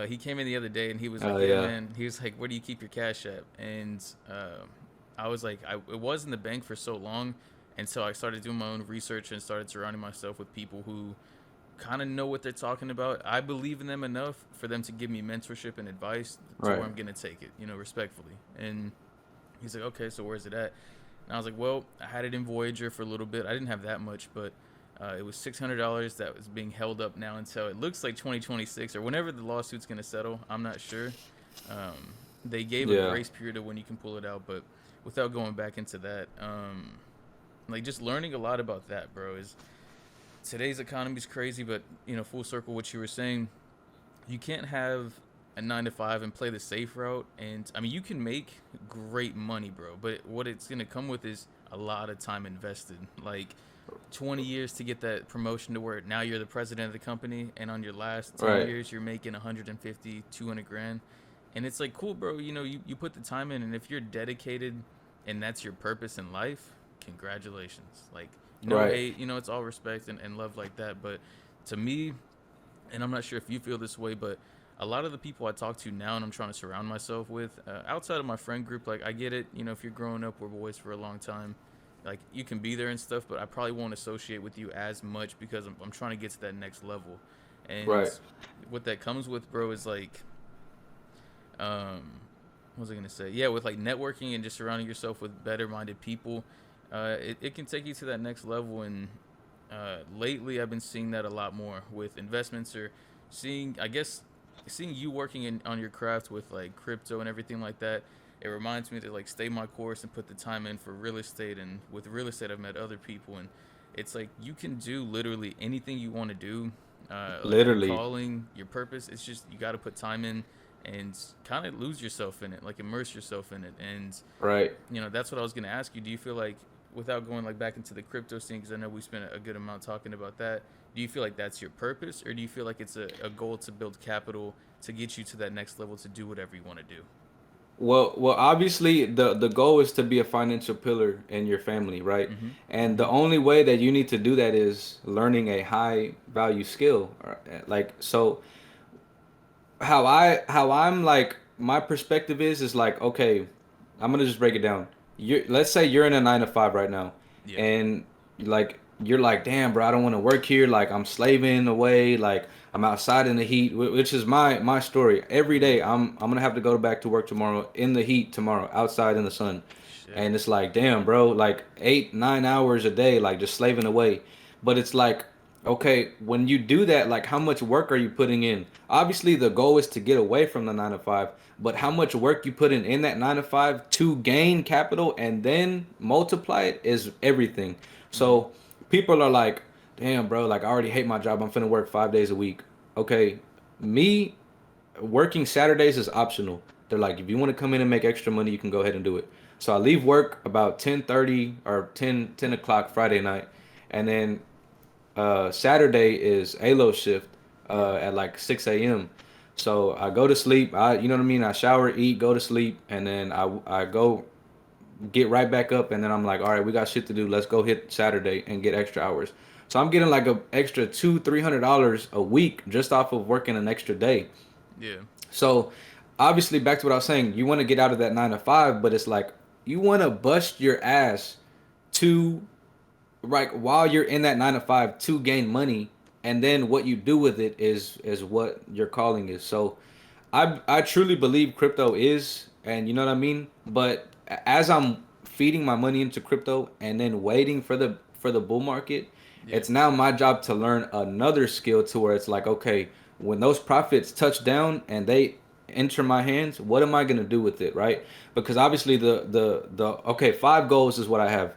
he came in the other day and he was Oh like, "Yeah, yeah, man." He was like, "Where do you keep your cash at?" And I was like, it was in the bank for so long, and so I started doing my own research and started surrounding myself with people who kind of know what they're talking about. I believe in them enough for them to give me mentorship and advice to where right. I'm gonna take it, respectfully. And he's like, "Okay, so where's it at?" And I was like, "Well, I had it in Voyager for a little bit. I didn't have that much, but it was $600 that was being held up now until it looks like 2026 or whenever the lawsuit's gonna settle. I'm not sure. They gave a Yeah, grace period of when you can pull it out, but without going back into that, like just learning a lot about that, bro. Is today's economy is crazy, but full circle, what you were saying, you can't have a 9 to 5 and play the safe route. And I mean, you can make great money, bro, but what it's gonna come with is a lot of time invested. Like 20 years to get that promotion to where now you're the president of the company, and on your last 10 right, years you're making 150, 200 grand. And it's like, cool, bro, you put the time in, and if you're dedicated and that's your purpose in life, congratulations. Like, no right. hate, it's all respect and love like that. But to me, and I'm not sure if you feel this way, but a lot of the people I talk to now and I'm trying to surround myself with, outside of my friend group, like I get it, if you're growing up, we're boys for a long time, like you can be there and stuff, but I probably won't associate with you as much because I'm trying to get to that next level. And Right. what that comes with, bro, is like, um, what was I gonna say? Yeah, with like networking and just surrounding yourself with better-minded people, it can take you to that next level. And lately, I've been seeing that a lot more with investments, or I guess, seeing you working on your craft with like crypto and everything like that. It reminds me to like stay my course and put the time in for real estate. And with real estate, I've met other people, and it's like you can do literally anything you want to do. Like your Literally. calling, your purpose. It's just you got to put time in and kind of lose yourself in it, like immerse yourself in it. And Right. that's what I was gonna ask you. Do you feel like, without going like back into the crypto scene, because I know we spent a good amount talking about that, do you feel like that's your purpose, or do you feel like it's a goal to build capital to get you to that next level to do whatever you want to do? Well, obviously the goal is to be a financial pillar in your family, right? Mm-hmm. And the Mm-hmm. only way that you need to do that is learning a high value skill. Like, so how I'm like, my perspective is like, okay, I'm gonna just break it down. Let's say you're in a 9 to 5 right now, Yeah. and like you're like, damn, bro, I don't want to work here. Like I'm slaving away. Like I'm outside in the heat, which is my story. Every Mm-hmm. day I'm gonna have to go back to work tomorrow in the heat tomorrow, outside in the sun, Shit. and it's like, damn, bro, like 8 9 hours a day, like just slaving away. But it's like, okay, when you do that, like how much work are you putting in? Obviously, the goal is to get away from the 9 to 5, but how Yeah. much work you put in that 9 to 5 to gain capital and then multiply it is everything. Mm-hmm. So people are like, damn, bro, like I already hate my job. I'm finna work 5 days a week. Okay, me working Saturdays is optional. They're like, if you want to come in and make extra money, you can go ahead and do it. So I leave work about 10:30 or 10 o'clock Friday night, and then Saturday is ALO shift Yeah. at like 6 a.m. So I go to sleep. You know what I mean. I shower, eat, go to sleep, and then I go get right back up, and then I'm like, all right, we got shit to do. Let's go hit Saturday and get extra hours. So I'm getting like a extra $200-300 a week just off of working an extra day. Yeah. So obviously, back to what I was saying, you want to get out of that 9 to 5, but it's like you want to bust your ass to, like, while you're in that 9 to 5 to gain money, and then what you do with it is what your calling is. So I truly believe crypto is, and you know what I mean. But as I'm feeding my money into crypto and then waiting for the bull market, Yeah. it's now my job to learn another skill to where it's like, okay, when those profits touch down and they enter my hands, what am I gonna do with it, right? Because obviously the okay, 5 goals is what I have.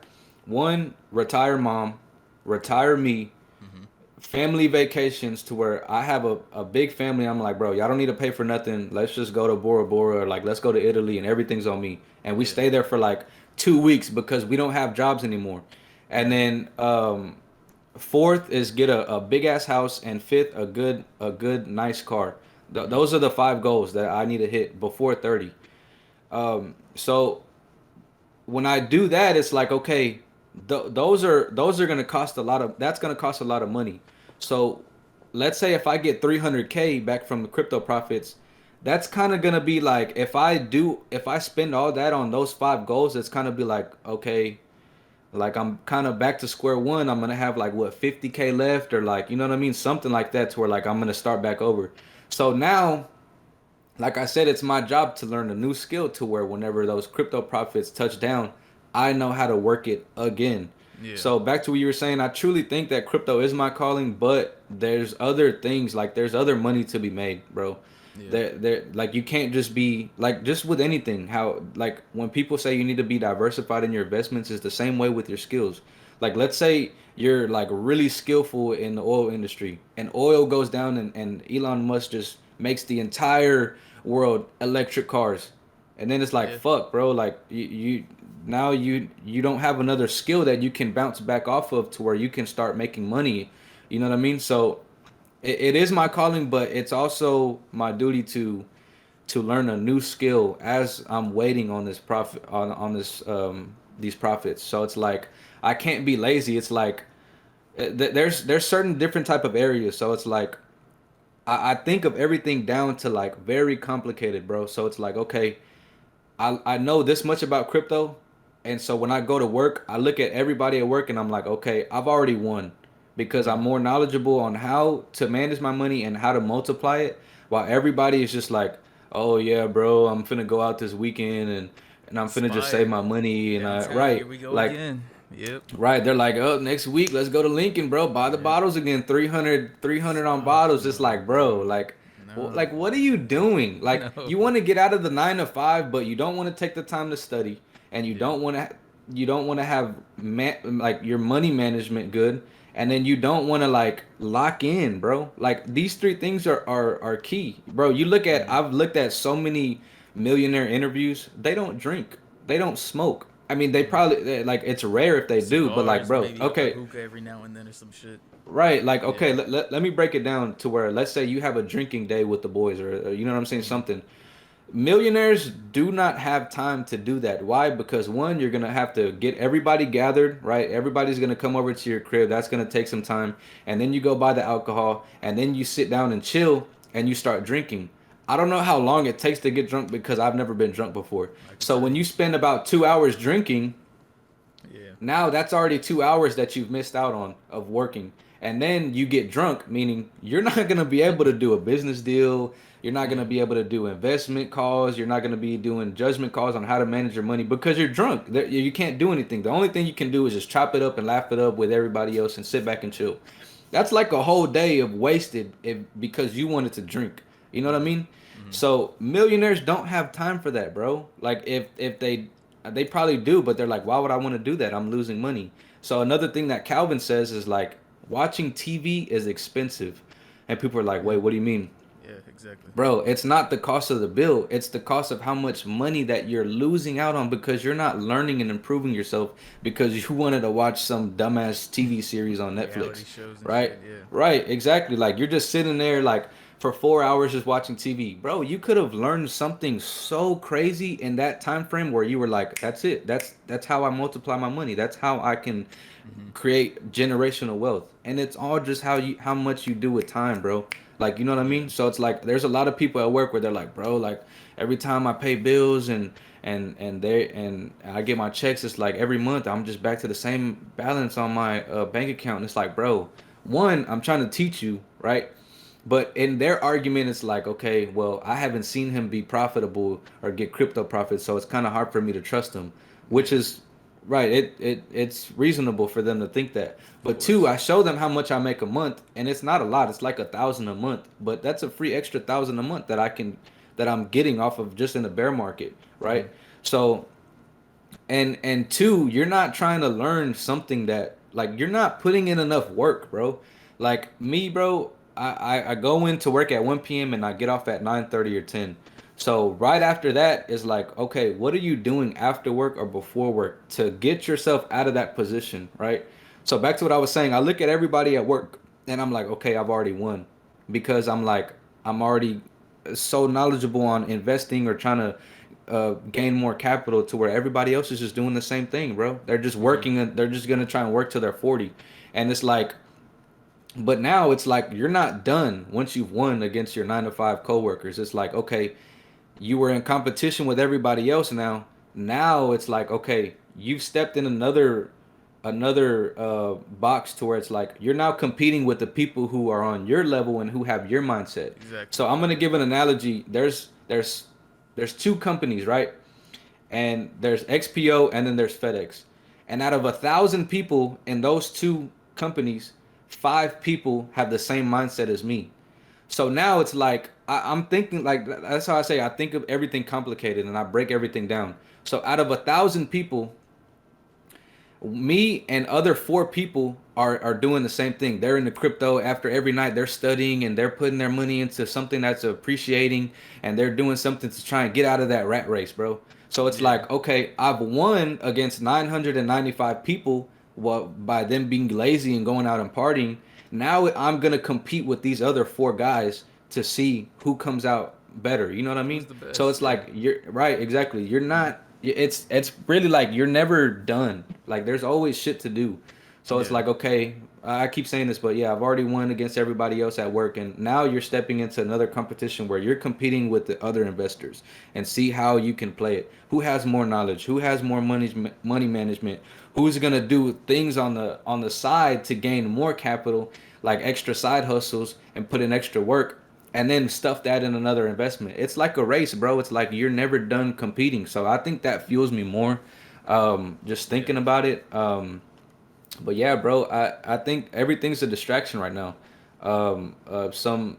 One, retire mom, retire me, Mm-hmm. family vacations to where I have a big family. I'm like, bro, y'all don't need to pay for nothing. Let's just go to Bora Bora, or like let's go to Italy, and everything's on me. And we Yeah. stay there for like 2 weeks because we don't have jobs anymore. And Mm-hmm. then fourth is get a big ass house, and fifth, a good nice car. Mm-hmm. Those are the 5 goals that I need to hit before 30. So when I do that, it's like, okay, those are gonna cost a lot of, that's gonna cost a lot of money. So let's say if I get 300K back from the crypto profits, that's kind of gonna be like, if I spend all that on those 5 goals, it's kind of be like, okay, like I'm kind of back to square one. I'm gonna have like what, 50K left, or like, you know what I mean, something like that, to where like I'm gonna start back over. So now, like I said, it's my job to learn a new skill to where whenever those crypto profits touch down, I know how to work it again. Yeah. So back to what you were saying, I truly think that crypto is my calling, but there's other things, like there's other money to be made, bro. Yeah. There, like you can't just be like, just with anything. How, like when people say you need to be diversified in your investments, is the same way with your skills. Like let's say you're like really skillful in the oil industry, and oil goes down, and Elon Musk just makes the entire world electric cars, and then it's like, Yeah. fuck, bro, like you now you don't have another skill that you can bounce back off of to where you can start making money. You know what I mean? So it is my calling, but it's also my duty to learn a new skill as I'm waiting on this profit, on this these profits. So it's like I can't be lazy. It's like there's certain different type of areas. So it's like I think of everything down to like very complicated, bro. So it's like, okay, I know this much about crypto, and so when I go to work, I look at everybody at work, and I'm like, okay, I've already won. because I'm more knowledgeable on how to manage my money and how to multiply it, while everybody is just like, oh yeah, bro, I'm finna go out this weekend and I'm finna just save Inspired. my money and Every I time, here right we go like again. Yep. right, they're like, oh, next week, let's go to Lincoln, bro. Buy the Yep. bottles again, 300 on Fuck bottles. It's no, like, bro, bro. No. like, what are you doing? Like, No. you want to get out of the 9 to 5, but you don't want to take the time to study, and Yep. you don't want to have like your money management good, and then you don't want to like lock in, bro. Like these three things are key, bro. I've looked at so many millionaire interviews. They don't drink, they don't smoke. I mean, like it's rare if they do, but like, Cigars, bro, maybe a okay, hookah every now and then or some shit. right, like, okay, Yeah. let me break it down to where, let's say you have a drinking day with the boys, or you know what I'm saying, something. Millionaires do not have time to do that. Why? Because one, you're gonna have to get everybody gathered, right? Everybody's gonna come over to your crib. That's gonna take some time, and then you go buy the alcohol, and then you sit down and chill, and you start drinking. I don't know how long it takes to get drunk because I've never been drunk before. I can So tell when you. you spend about 2 hours drinking, Yeah. now that's already 2 hours that you've missed out on of working. And then you get drunk, meaning you're not going to be able to do a business deal. You're not going to Yeah. be able to do investment calls. You're not going to be doing judgment calls on how to manage your money because you're drunk. You can't do anything. The only thing you can do is just chop it up and laugh it up with everybody else and sit back and chill. That's like a whole day of wasted because you wanted to drink. You know what I Yeah. mean? So millionaires don't have time for that, bro. Like if they probably do, but they're like, why would I want to do that? I'm losing money. So another thing that Calvin says is like, watching TV is expensive, and people are like, wait, Yeah. what do you mean? Yeah. Exactly. Bro, it's not the cost of the bill. It's the cost of how much money that you're losing out on because you're not learning and improving yourself because you wanted to watch some dumbass TV series on Reality Netflix. shows and Right? shit. Yeah. Right, exactly. Like you're just sitting there like for 4 hours just watching TV. Bro, you could have learned something so crazy in that time frame where you were like, that's it. That's how I multiply my money. That's how I can create generational wealth. And it's all just how much you do with time, bro. Like, you know what I Yeah. mean? So it's like there's a lot of people at work where they're like, bro, like every time I pay bills and I get my checks, it's like every month I'm just back to the same balance on my bank account. And it's like, bro, one, I'm trying to teach you, right? But in their argument, it's like, okay, well, I haven't seen him be profitable or get crypto profits, so it's kind of hard for me to trust him, which Yeah. is right. It's reasonable for them to think that. Of But two, course. I show them how much I make a month, and it's not a lot. It's like 1,000 a month, but that's a free extra 1,000 a month that I'm getting off of just in the bear market, right? So and two, you're not trying to learn something that like you're not putting in enough work, bro. Like me, bro, I go into work at 1 p.m. and I get off at 9:30 or 10. So right after that is like, okay, what are you doing after work or before work to get yourself out of that position, right? So back to what I was saying, I look at everybody at work and I'm like, okay, I've already won because I'm already so knowledgeable on investing or trying to gain more capital to where everybody else is just doing the same thing, bro. They're just Mm-hmm. working and they're just gonna try and work till they're 40. And it's like, but now it's like you're not done once you've won against your 9 to 5 coworkers. It's like, okay, you were in competition with everybody else now. Now it's like, okay, you've stepped in another box to where it's like you're now competing with the people who are on your level and who have your mindset. Exactly. So I'm gonna give an analogy. There's two companies, right? And there's XPO and then there's FedEx. And out of 1,000 people in those two companies, 5 people have the same mindset as me. So now it's like I'm thinking like that's how I say I think of everything complicated and I break everything down. So out of 1,000 people, me and other 4 people are doing the same thing. They're in the crypto after every night they're studying and they're putting their money into something that's appreciating and they're doing something to try and get out of that rat race, bro. So it's Yeah. like, okay, I've won against 995 people by them being lazy and going out and partying. Now I'm going to compete with these other 4 guys to see who comes out better. You know what I Who's mean? the So best? it's Yeah. like you're right, exactly. You're not it's really like you're never done. Like there's always shit to do. So it's Yeah. like, okay, I keep saying this, but yeah, I've already won against everybody else at work, and now you're stepping into another competition where you're competing with the other investors and see how you can play it. Who has more knowledge? Who has more money management? Who's gonna do things on the side to gain more capital, like extra side hustles and put in extra work, and then stuff that in another investment. It's like a race, bro. It's like you're never done competing. So I think that fuels me more. Just Yeah. thinking about it. But yeah, bro, I think everything's a distraction right now. Some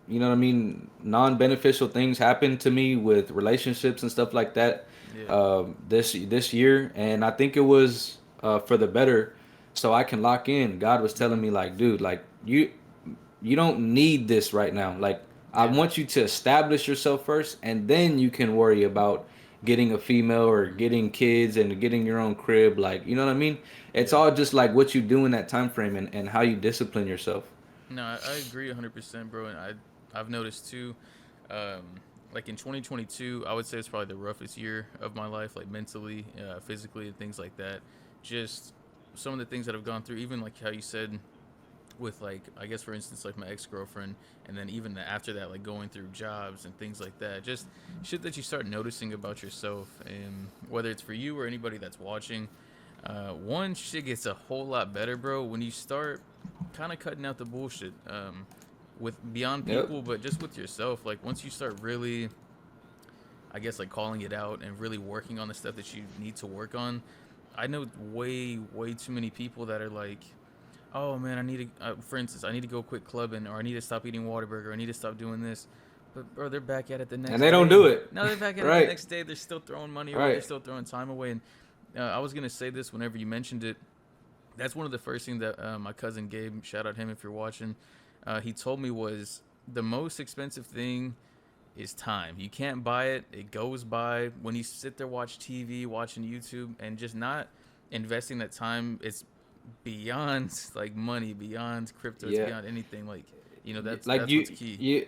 you know what I mean, non-beneficial things happen to me with relationships and stuff like that. Yeah. This year, and I think it was for the better, so I can lock in. God was telling Hmm. me like, dude, like you don't need this right now. Like I Yeah. want you to establish yourself first, and then you can worry about getting a female or getting kids and getting your own crib. Like you know what I mean? It's Yeah. all just like what you do in that time frame and how you discipline yourself. No, I agree 100%, bro. And I've noticed too, like in 2022, I would say it's probably the roughest year of my life, like mentally, physically, and things like that. Just some of the things that I've gone through, even like how you said with like I guess for instance like my ex girlfriend, and then even after that like going through jobs and things like that. Just shit that you start noticing about yourself, and whether it's for you or anybody that's watching. One shit gets a whole lot better, bro, when you start kind of cutting out the bullshit. With beyond Yep. people, but just with yourself. Like once you start really, I guess like calling it out and really working on the stuff that you need to work on. I know way too many people that are like, oh man, I need to, for instance, I need to go quit clubbing, or I need to stop eating Whataburger, I need to stop doing this. But bro, they're back at it the And next they don't day. do it. Now they're back at it the Right. next day. They're still throwing money away. They're Right. still throwing time away. And I was gonna say this whenever you mentioned it. That's one of the first things that my cousin Gabe, shout out him if you're watching, he told me was the most expensive thing is time. You can't buy it. It goes by. When you sit there watch TV, watching YouTube, and just not investing that time, it's beyond like money, beyond crypto, it's Yeah. beyond anything. Like, that's Like what's key.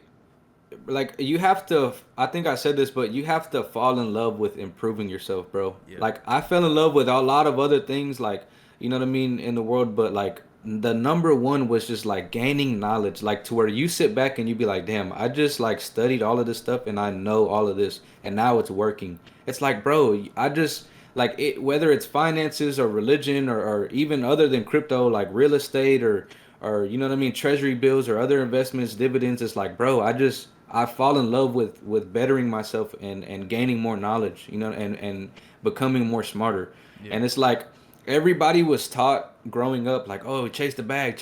you have to, I think I said this, but you have to fall in love with improving yourself, bro. Yeah. Like I fell in love with a lot of other things, like you know what I mean, in the world, but like the number one was just like gaining knowledge, like to where you sit back and you be like, damn, I just like studied all of this stuff and I know all of this and now it's working. It's like, bro, I just like it, whether it's finances or religion or even other than crypto, like real estate or you know what I mean, treasury bills or other investments, dividends. It's like, bro, I fall in love with bettering myself and gaining more knowledge, you know, and becoming more smarter. Yeah. And it's like everybody was taught growing up, like, oh, chase the bag,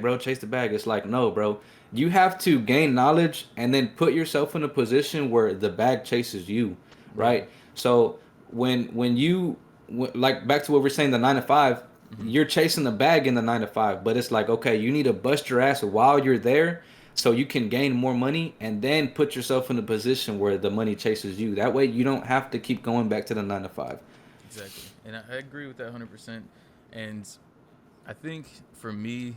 bro, chase the bag. It's like, no, bro, you have to gain knowledge and then put yourself in a position where the bag chases you, Right. right? So like back to what we're saying, the 9 to 5, Hmm. you're chasing the bag in the 9 to 5, but it's like, okay, you need to bust your ass while you're there so you can gain more money and then put yourself in a position where the money chases you. That way you don't have to keep going back to the 9 to 5. Exactly. And I agree with that 100%. And I think for me,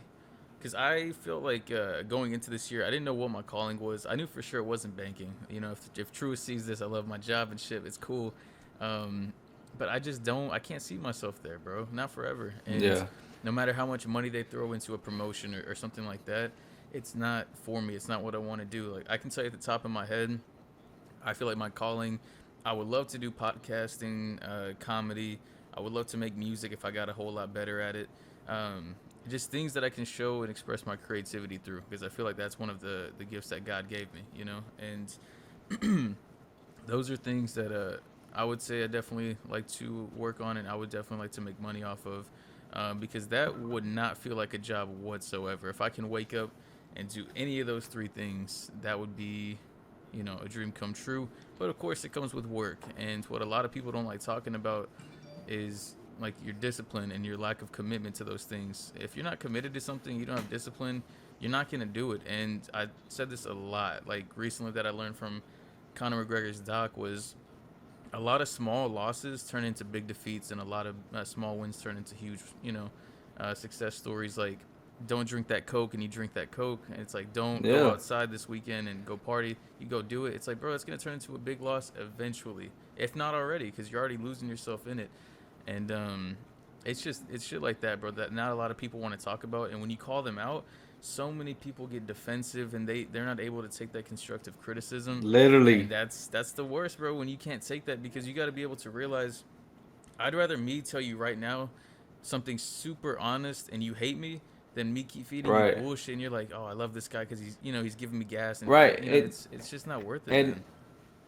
because I feel like going into this year, I didn't know what my calling was. I knew for sure it wasn't banking. If Truist sees this, I love my job and shit. It's cool. Um, but I just don't. I can't see myself there, bro. Not forever. And Yeah. no matter how much money they throw into a promotion or something like that, it's not for me. It's not what I want to do. Like I can tell you at the top of my head, I feel like my calling. I would love to do podcasting, comedy. I would love to make music if I got a whole lot better at it. Um, just things that I can show and express my creativity through, because I feel like that's one of the gifts that God gave me, and those are things that I would say I definitely like to work on, and I would definitely like to make money off of, because that would not feel like a job whatsoever. If I can wake up and do any of those three things, that would be, a dream come true. But of course, it comes with work, and what a lot of people don't like talking about is like your discipline and your lack of commitment to those things. If you're not committed to something, you don't have discipline, you're not gonna do it. And I said this a lot, like recently, that I learned from Conor McGregor's doc was a lot of small losses turn into big defeats, and a lot of small wins turn into huge, success stories. Like, don't drink that Coke, and you drink that Coke, and it's like, don't go Yeah. outside this weekend and go party. You go do it. It's like, bro, it's gonna turn into a big loss eventually, if not already, because you're already losing yourself in it. And It's shit like that, bro, that not a lot of people want to talk about. And when you call them out, so many people get defensive, and they're not able to take that constructive criticism. And Literally. that's the worst, bro, when you can't take that, because you got to be able to realize, I'd rather me tell you right now something super honest and you hate me than me keep feeding you Right. bullshit and you're like, oh, I love this guy because he's giving me gas, and Right. it's just not worth it, And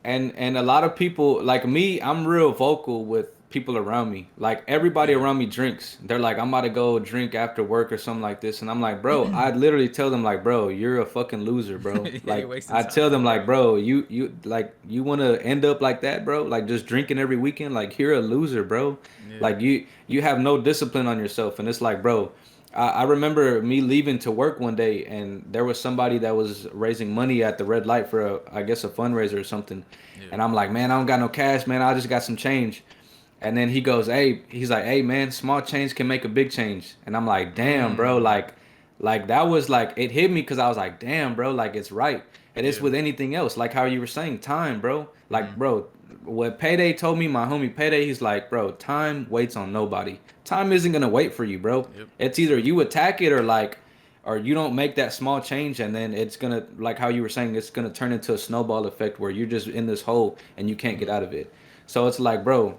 man. and a lot of people like me, I'm real vocal with people around me. Like everybody Yeah. around me drinks. They're like, I'm about to go drink after work or something like this, and I'm like, bro, I literally tell them like, bro, you're a fucking loser, bro. Yeah, you're Like wasting I tell time, them like, bro. bro, you like you want to end up like that, bro? Like just drinking every weekend, like you're a loser, bro. Yeah. Like you have no discipline on yourself, and it's like, bro. I remember me leaving to work one day, and there was somebody that was raising money at the red light for I guess a fundraiser or something. Yeah. And I'm like, man, I don't got no cash, man. I just got some change. And then he goes, hey, he's like, hey, man, small change can make a big change. And I'm like, damn, bro, Mm. like that was like it hit me because I was like, damn, bro, like it's right. And it's Yeah. with anything else, like how you were saying, time, bro. Like, Mm. bro, what Payday told me, my homie Payday, he's like, bro, time waits on nobody. Time isn't gonna wait for you, bro. Yep. It's either you attack it or like or you don't make that small change, and then it's gonna, like how you were saying, it's gonna turn into a snowball effect where you're just in this hole and you can't get Mm. out of it. So it's like, bro,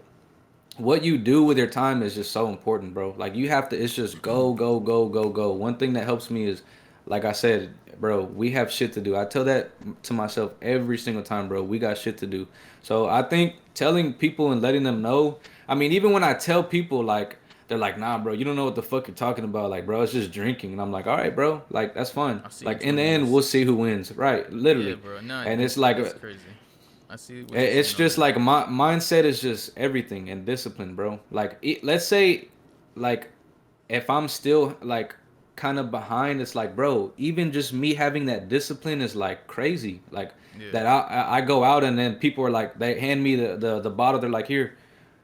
what you do with your time is just so important, bro. Like you have to, it's just go, go, go, go, go. One thing that helps me is, like I said, bro, we have shit to do. I tell that to myself every single time, bro. We got shit to do. So I think telling people and letting them know, I mean, even when I tell people, like, they're like, nah, bro, you don't know what the fuck you're talking about. Like, bro, it's just drinking. And I'm like, all right, bro, like, that's fun. I'll see you in Like, in the 20 end, years. we'll see who wins. Right, Yeah, literally. bro. No, And it's like, that's crazy. I see what you're it's saying on just that. like my mindset is just everything and discipline, bro. Like let's say like if I'm still like kind of behind, it's like, bro, even just me having that discipline is like crazy. Like Yeah. that I go out and then people are like they hand me the bottle, they're like, here,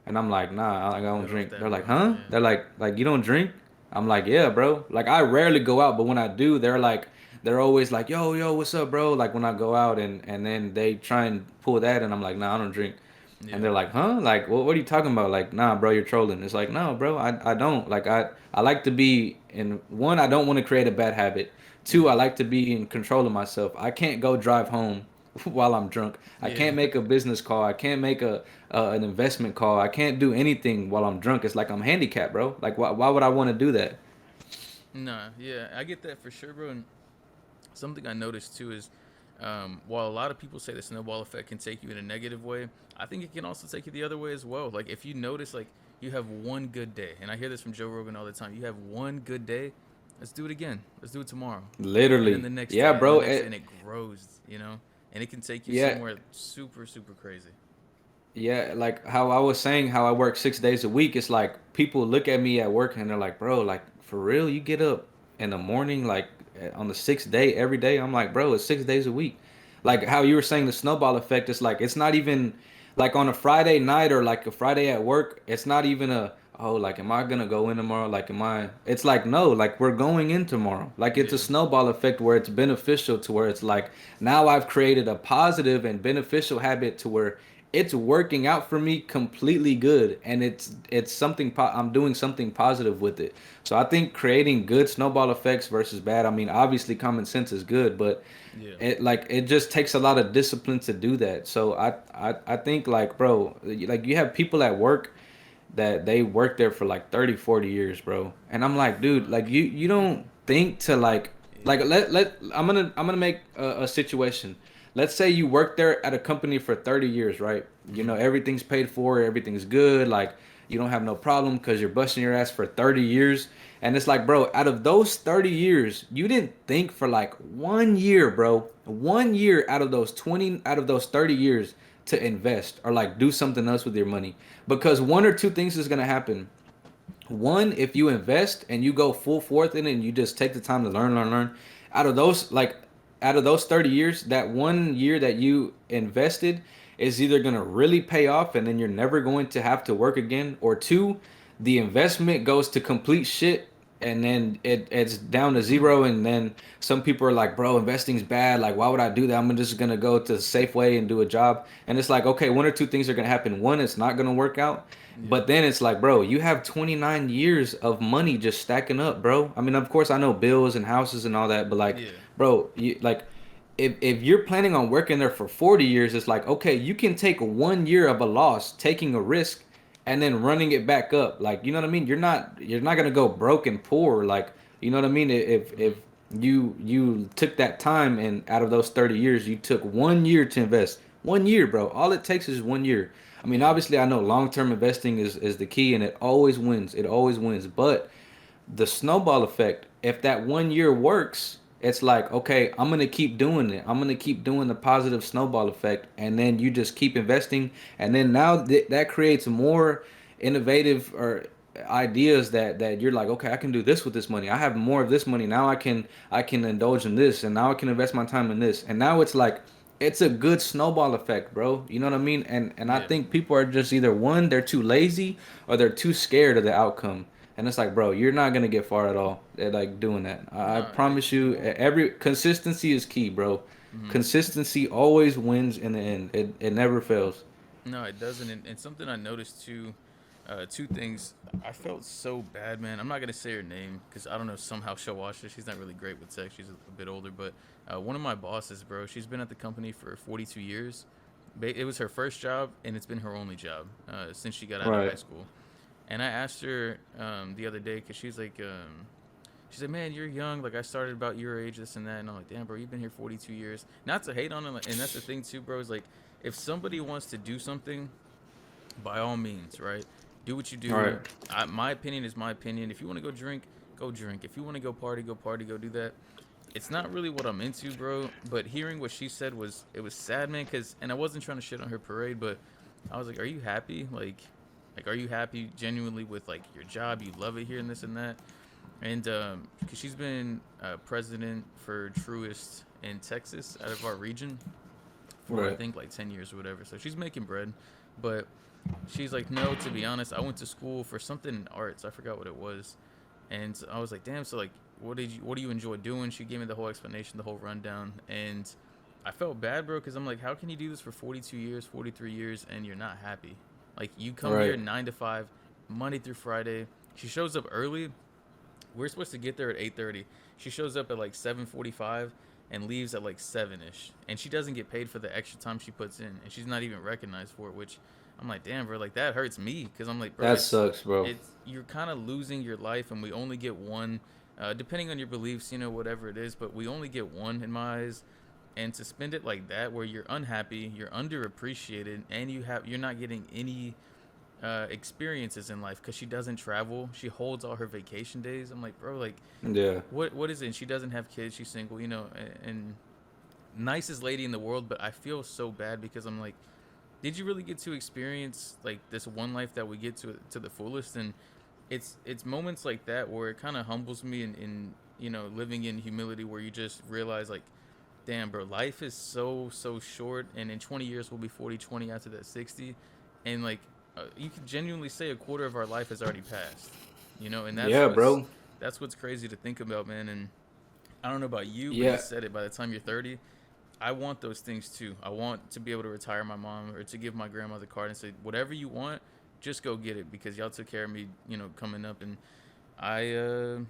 and I'm like, nah, I don't Good off drink. that, They're like, bro. huh? Yeah. They're like you don't drink? I'm like, yeah, bro. Like I rarely go out, but when I do, they're always like, yo, what's up, bro? Like when I go out and then they try and pull that, and I'm like, nah, I don't drink. And Yeah. they're like, huh? Like, what are you talking about? Like, nah, bro, you're trolling. It's like, no, bro, I don't. Like, I like to be in one, I don't want to create a bad habit. Two, Yeah. I like to be in control of myself. I can't go drive home while I'm drunk. I Yeah. can't make a business call. I can't make a an investment call. I can't do anything while I'm drunk. It's like I'm handicapped, bro. Like, why would I want to do that? Nah. Yeah. I get that for sure, bro. And something I noticed too is, while a lot of people say the snowball effect can take you in a negative way, I think it can also take you the other way as well. Like if you notice, like you have one good day, and I hear this from Joe Rogan all the time. You have one good day, let's do it again. Let's do it tomorrow, and then Literally, the next yeah, day, and the bro. next day, and it grows. And it can take you Yeah, somewhere super super crazy. yeah, like how I was saying, how I work 6 days a week. It's like people look at me at work and they're like, bro, like for real, you get up in the morning, like on the sixth day every day. I'm like, bro, it's 6 days a week. Like Yeah. how you were saying the snowball effect. It's like it's not even like on a Friday night or like a Friday at work. It's not even a, oh, like am I gonna go in tomorrow? Like am I? It's like no, like we're going in tomorrow. Like it's a Yeah. snowball effect where it's beneficial to where it's like now I've created a positive and beneficial habit to where it's working out for me completely good, and it's something I'm doing something positive with it. So I think creating good snowball effects versus bad, I mean obviously common sense is good, but Yeah. it just takes a lot of discipline to do that. So I think like, bro, like you have people at work that they work there for like 30, 40 years, bro, and I'm like, dude, like you don't think to like Yeah. let I'm gonna make a situation. Let's say you work there at a company for 30 years, right? You Hmm. know everything's paid for, everything's good, like you don't have no problem because you're busting your ass for 30 years. And it's like, bro, out of those 30 years, you didn't think for like 1 year, bro. 1 year out of those 20, out of those 30 years to invest or like do something else with your money. Because one or two things is going to happen. One, if you invest and you go full forth in it and you just take the time to learn, out of those, like, out of those 30 years, that 1 year that you invested is either going to really pay off and then you're never going to have to work again, or two, the investment goes to complete shit and then it's down to zero, and then some people are like, bro, investing's bad, like why would I do that? I'm just gonna go to Safeway and do a job. And it's like, okay, one or two things are gonna happen. One, it's not gonna work out, Yeah. but then it's like, bro, you have 29 years of money just stacking up, bro. I mean, of course I know bills and houses and all that, but like, Yeah. bro, you like, if you're planning on working there for 40 years, it's like, okay, you can take 1 year of a loss, taking a risk, and then running it back up. Like, you know what I mean? You're not gonna go broke and poor. Like, you know what I mean? If Hmm. you took that time, and out of those 30 years, you took 1 year to invest. 1 year, bro. All it takes is 1 year. I mean, Yeah. obviously, I know long-term investing is the key, and it always wins. It always wins. But the snowball effect, if that 1 year works, it's like, okay, I'm gonna keep doing it. I'm gonna keep doing the positive snowball effect, and then you just keep investing, and then now that creates more innovative or ideas that you're like, okay, I can do this with this money. I have more of this money now. I can indulge in this, and now I can invest my time in this, and now it's like it's a good snowball effect, bro. You know what I mean? And I Yeah. think people are just either one, they're too lazy, or they're too scared of the outcome. And it's like, bro, you're not gonna get far at all at like doing that. I No, it, promise you you, won't. every consistency is key, bro. Hmm. Consistency always wins in the end. It never fails. No, it doesn't. And something I noticed too, two things. I felt so bad, man. I'm not gonna say her name because I don't know. Somehow she'll watch it. She's not really great with tech. She's a bit older, but one of my bosses, bro. She's been at the company for 42 years. It was her first job, and it's been her only job since she got out of high Right. school. And I asked her the other day because she said, "Man, you're young. Like I started about your age, this and that." And I'm like, "Damn, bro, you've been here 42 years." Not to hate on it, like, and that's the thing too, bro. Is like if somebody wants to do something, by all means, right? Do what you All right. do. My opinion is my opinion. If you want to go drink, go drink. If you want to go party, go party, go do that. It's not really what I'm into, bro. But hearing what she said was sad, man. Cause and I wasn't trying to shit on her parade, but I was like, are you happy? Like, are you happy genuinely with like your job? You love it here and this and that. And cause she's been president for Truist in Texas out of our region for I Right. think like 10 years or whatever. So she's making bread, but she's like, no, to be honest, I went to school for something in arts. I forgot what it was. And I was like, damn, so like what do you enjoy doing? She gave me the whole explanation, the whole rundown, and I felt bad, bro, because I'm like, how can you do this for 42 years, 43 years, and you're not happy? Like you come here Right. 9 to 5, Monday through Friday. She shows up early. We're supposed to get there at 8:30. She shows up at like 7:45 and leaves at like 7ish. And she doesn't get paid for the extra time she puts in, and she's not even recognized for it, which I'm like, "Damn, bro, like that hurts me cuz I'm like, bro, That sucks, bro. it's you're kind of losing your life and we only get one depending on your beliefs, whatever it is, but we only get one in my eyes. And to spend it like that where you're unhappy, you're underappreciated, and you're not getting any experiences in life because she doesn't travel. She holds all her vacation days. I'm like, bro, like, Yeah. what is it? And she doesn't have kids. She's single, and nicest lady in the world. But I feel so bad because I'm like, did you really get to experience like this one life that we get to the fullest? And it's moments like that where it kind of humbles me in living in humility where you just realize like, damn, bro, life is so short, and in 20 years we'll be 40, 20 after that 60, and like you could genuinely say a quarter of our life has already passed, and that's Yeah, what's bro. that's what's crazy to think about, man. And I don't know about you, but you Yeah. said it. By the time you're 30, I want those things too. I want to be able to retire my mom or to give my grandmother a card and say, whatever you want, just go get it because y'all took care of me, coming up, and I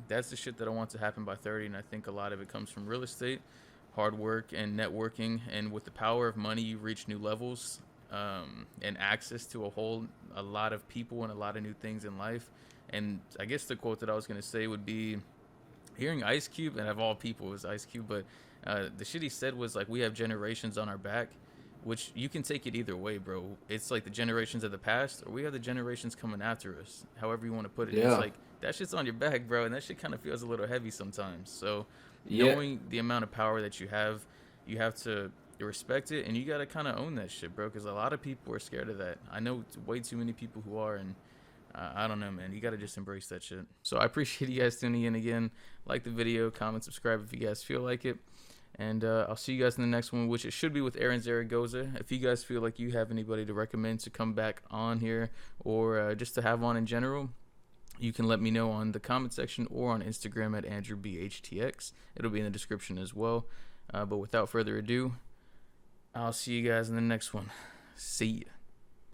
that's the shit that I want to happen by 30. And I think a lot of it comes from real estate, hard work, and networking. And with the power of money, you reach new levels, and access to a lot of people and a lot of new things in life. And I guess the quote that I was going to say would be hearing Ice Cube, and of all people, it was Ice Cube, but the shit he said was like, we have generations on our back, which you can take it either way, bro. It's like the generations of the past, or we have the generations coming after us, however you want to put it. And it's Yeah. like, that shit's on your back, bro, and that shit kind of feels a little heavy sometimes. So, Yeah. knowing the amount of power that you have to respect it, and you got to kind of own that shit, bro, because a lot of people are scared of that. I know way too many people who are, and I don't know, man. You got to just embrace that shit. So I appreciate you guys tuning in again. Like the video, comment, subscribe if you guys feel like it. And I'll see you guys in the next one, which it should be with arent Zaragoza. If you guys feel like you have anybody to recommend to come back on here or just to have on in general, You can let me know on the comment section or on Instagram at AndrewBHTX. It'll be in the description as well. But without further ado, I'll see you guys in the next one. See ya.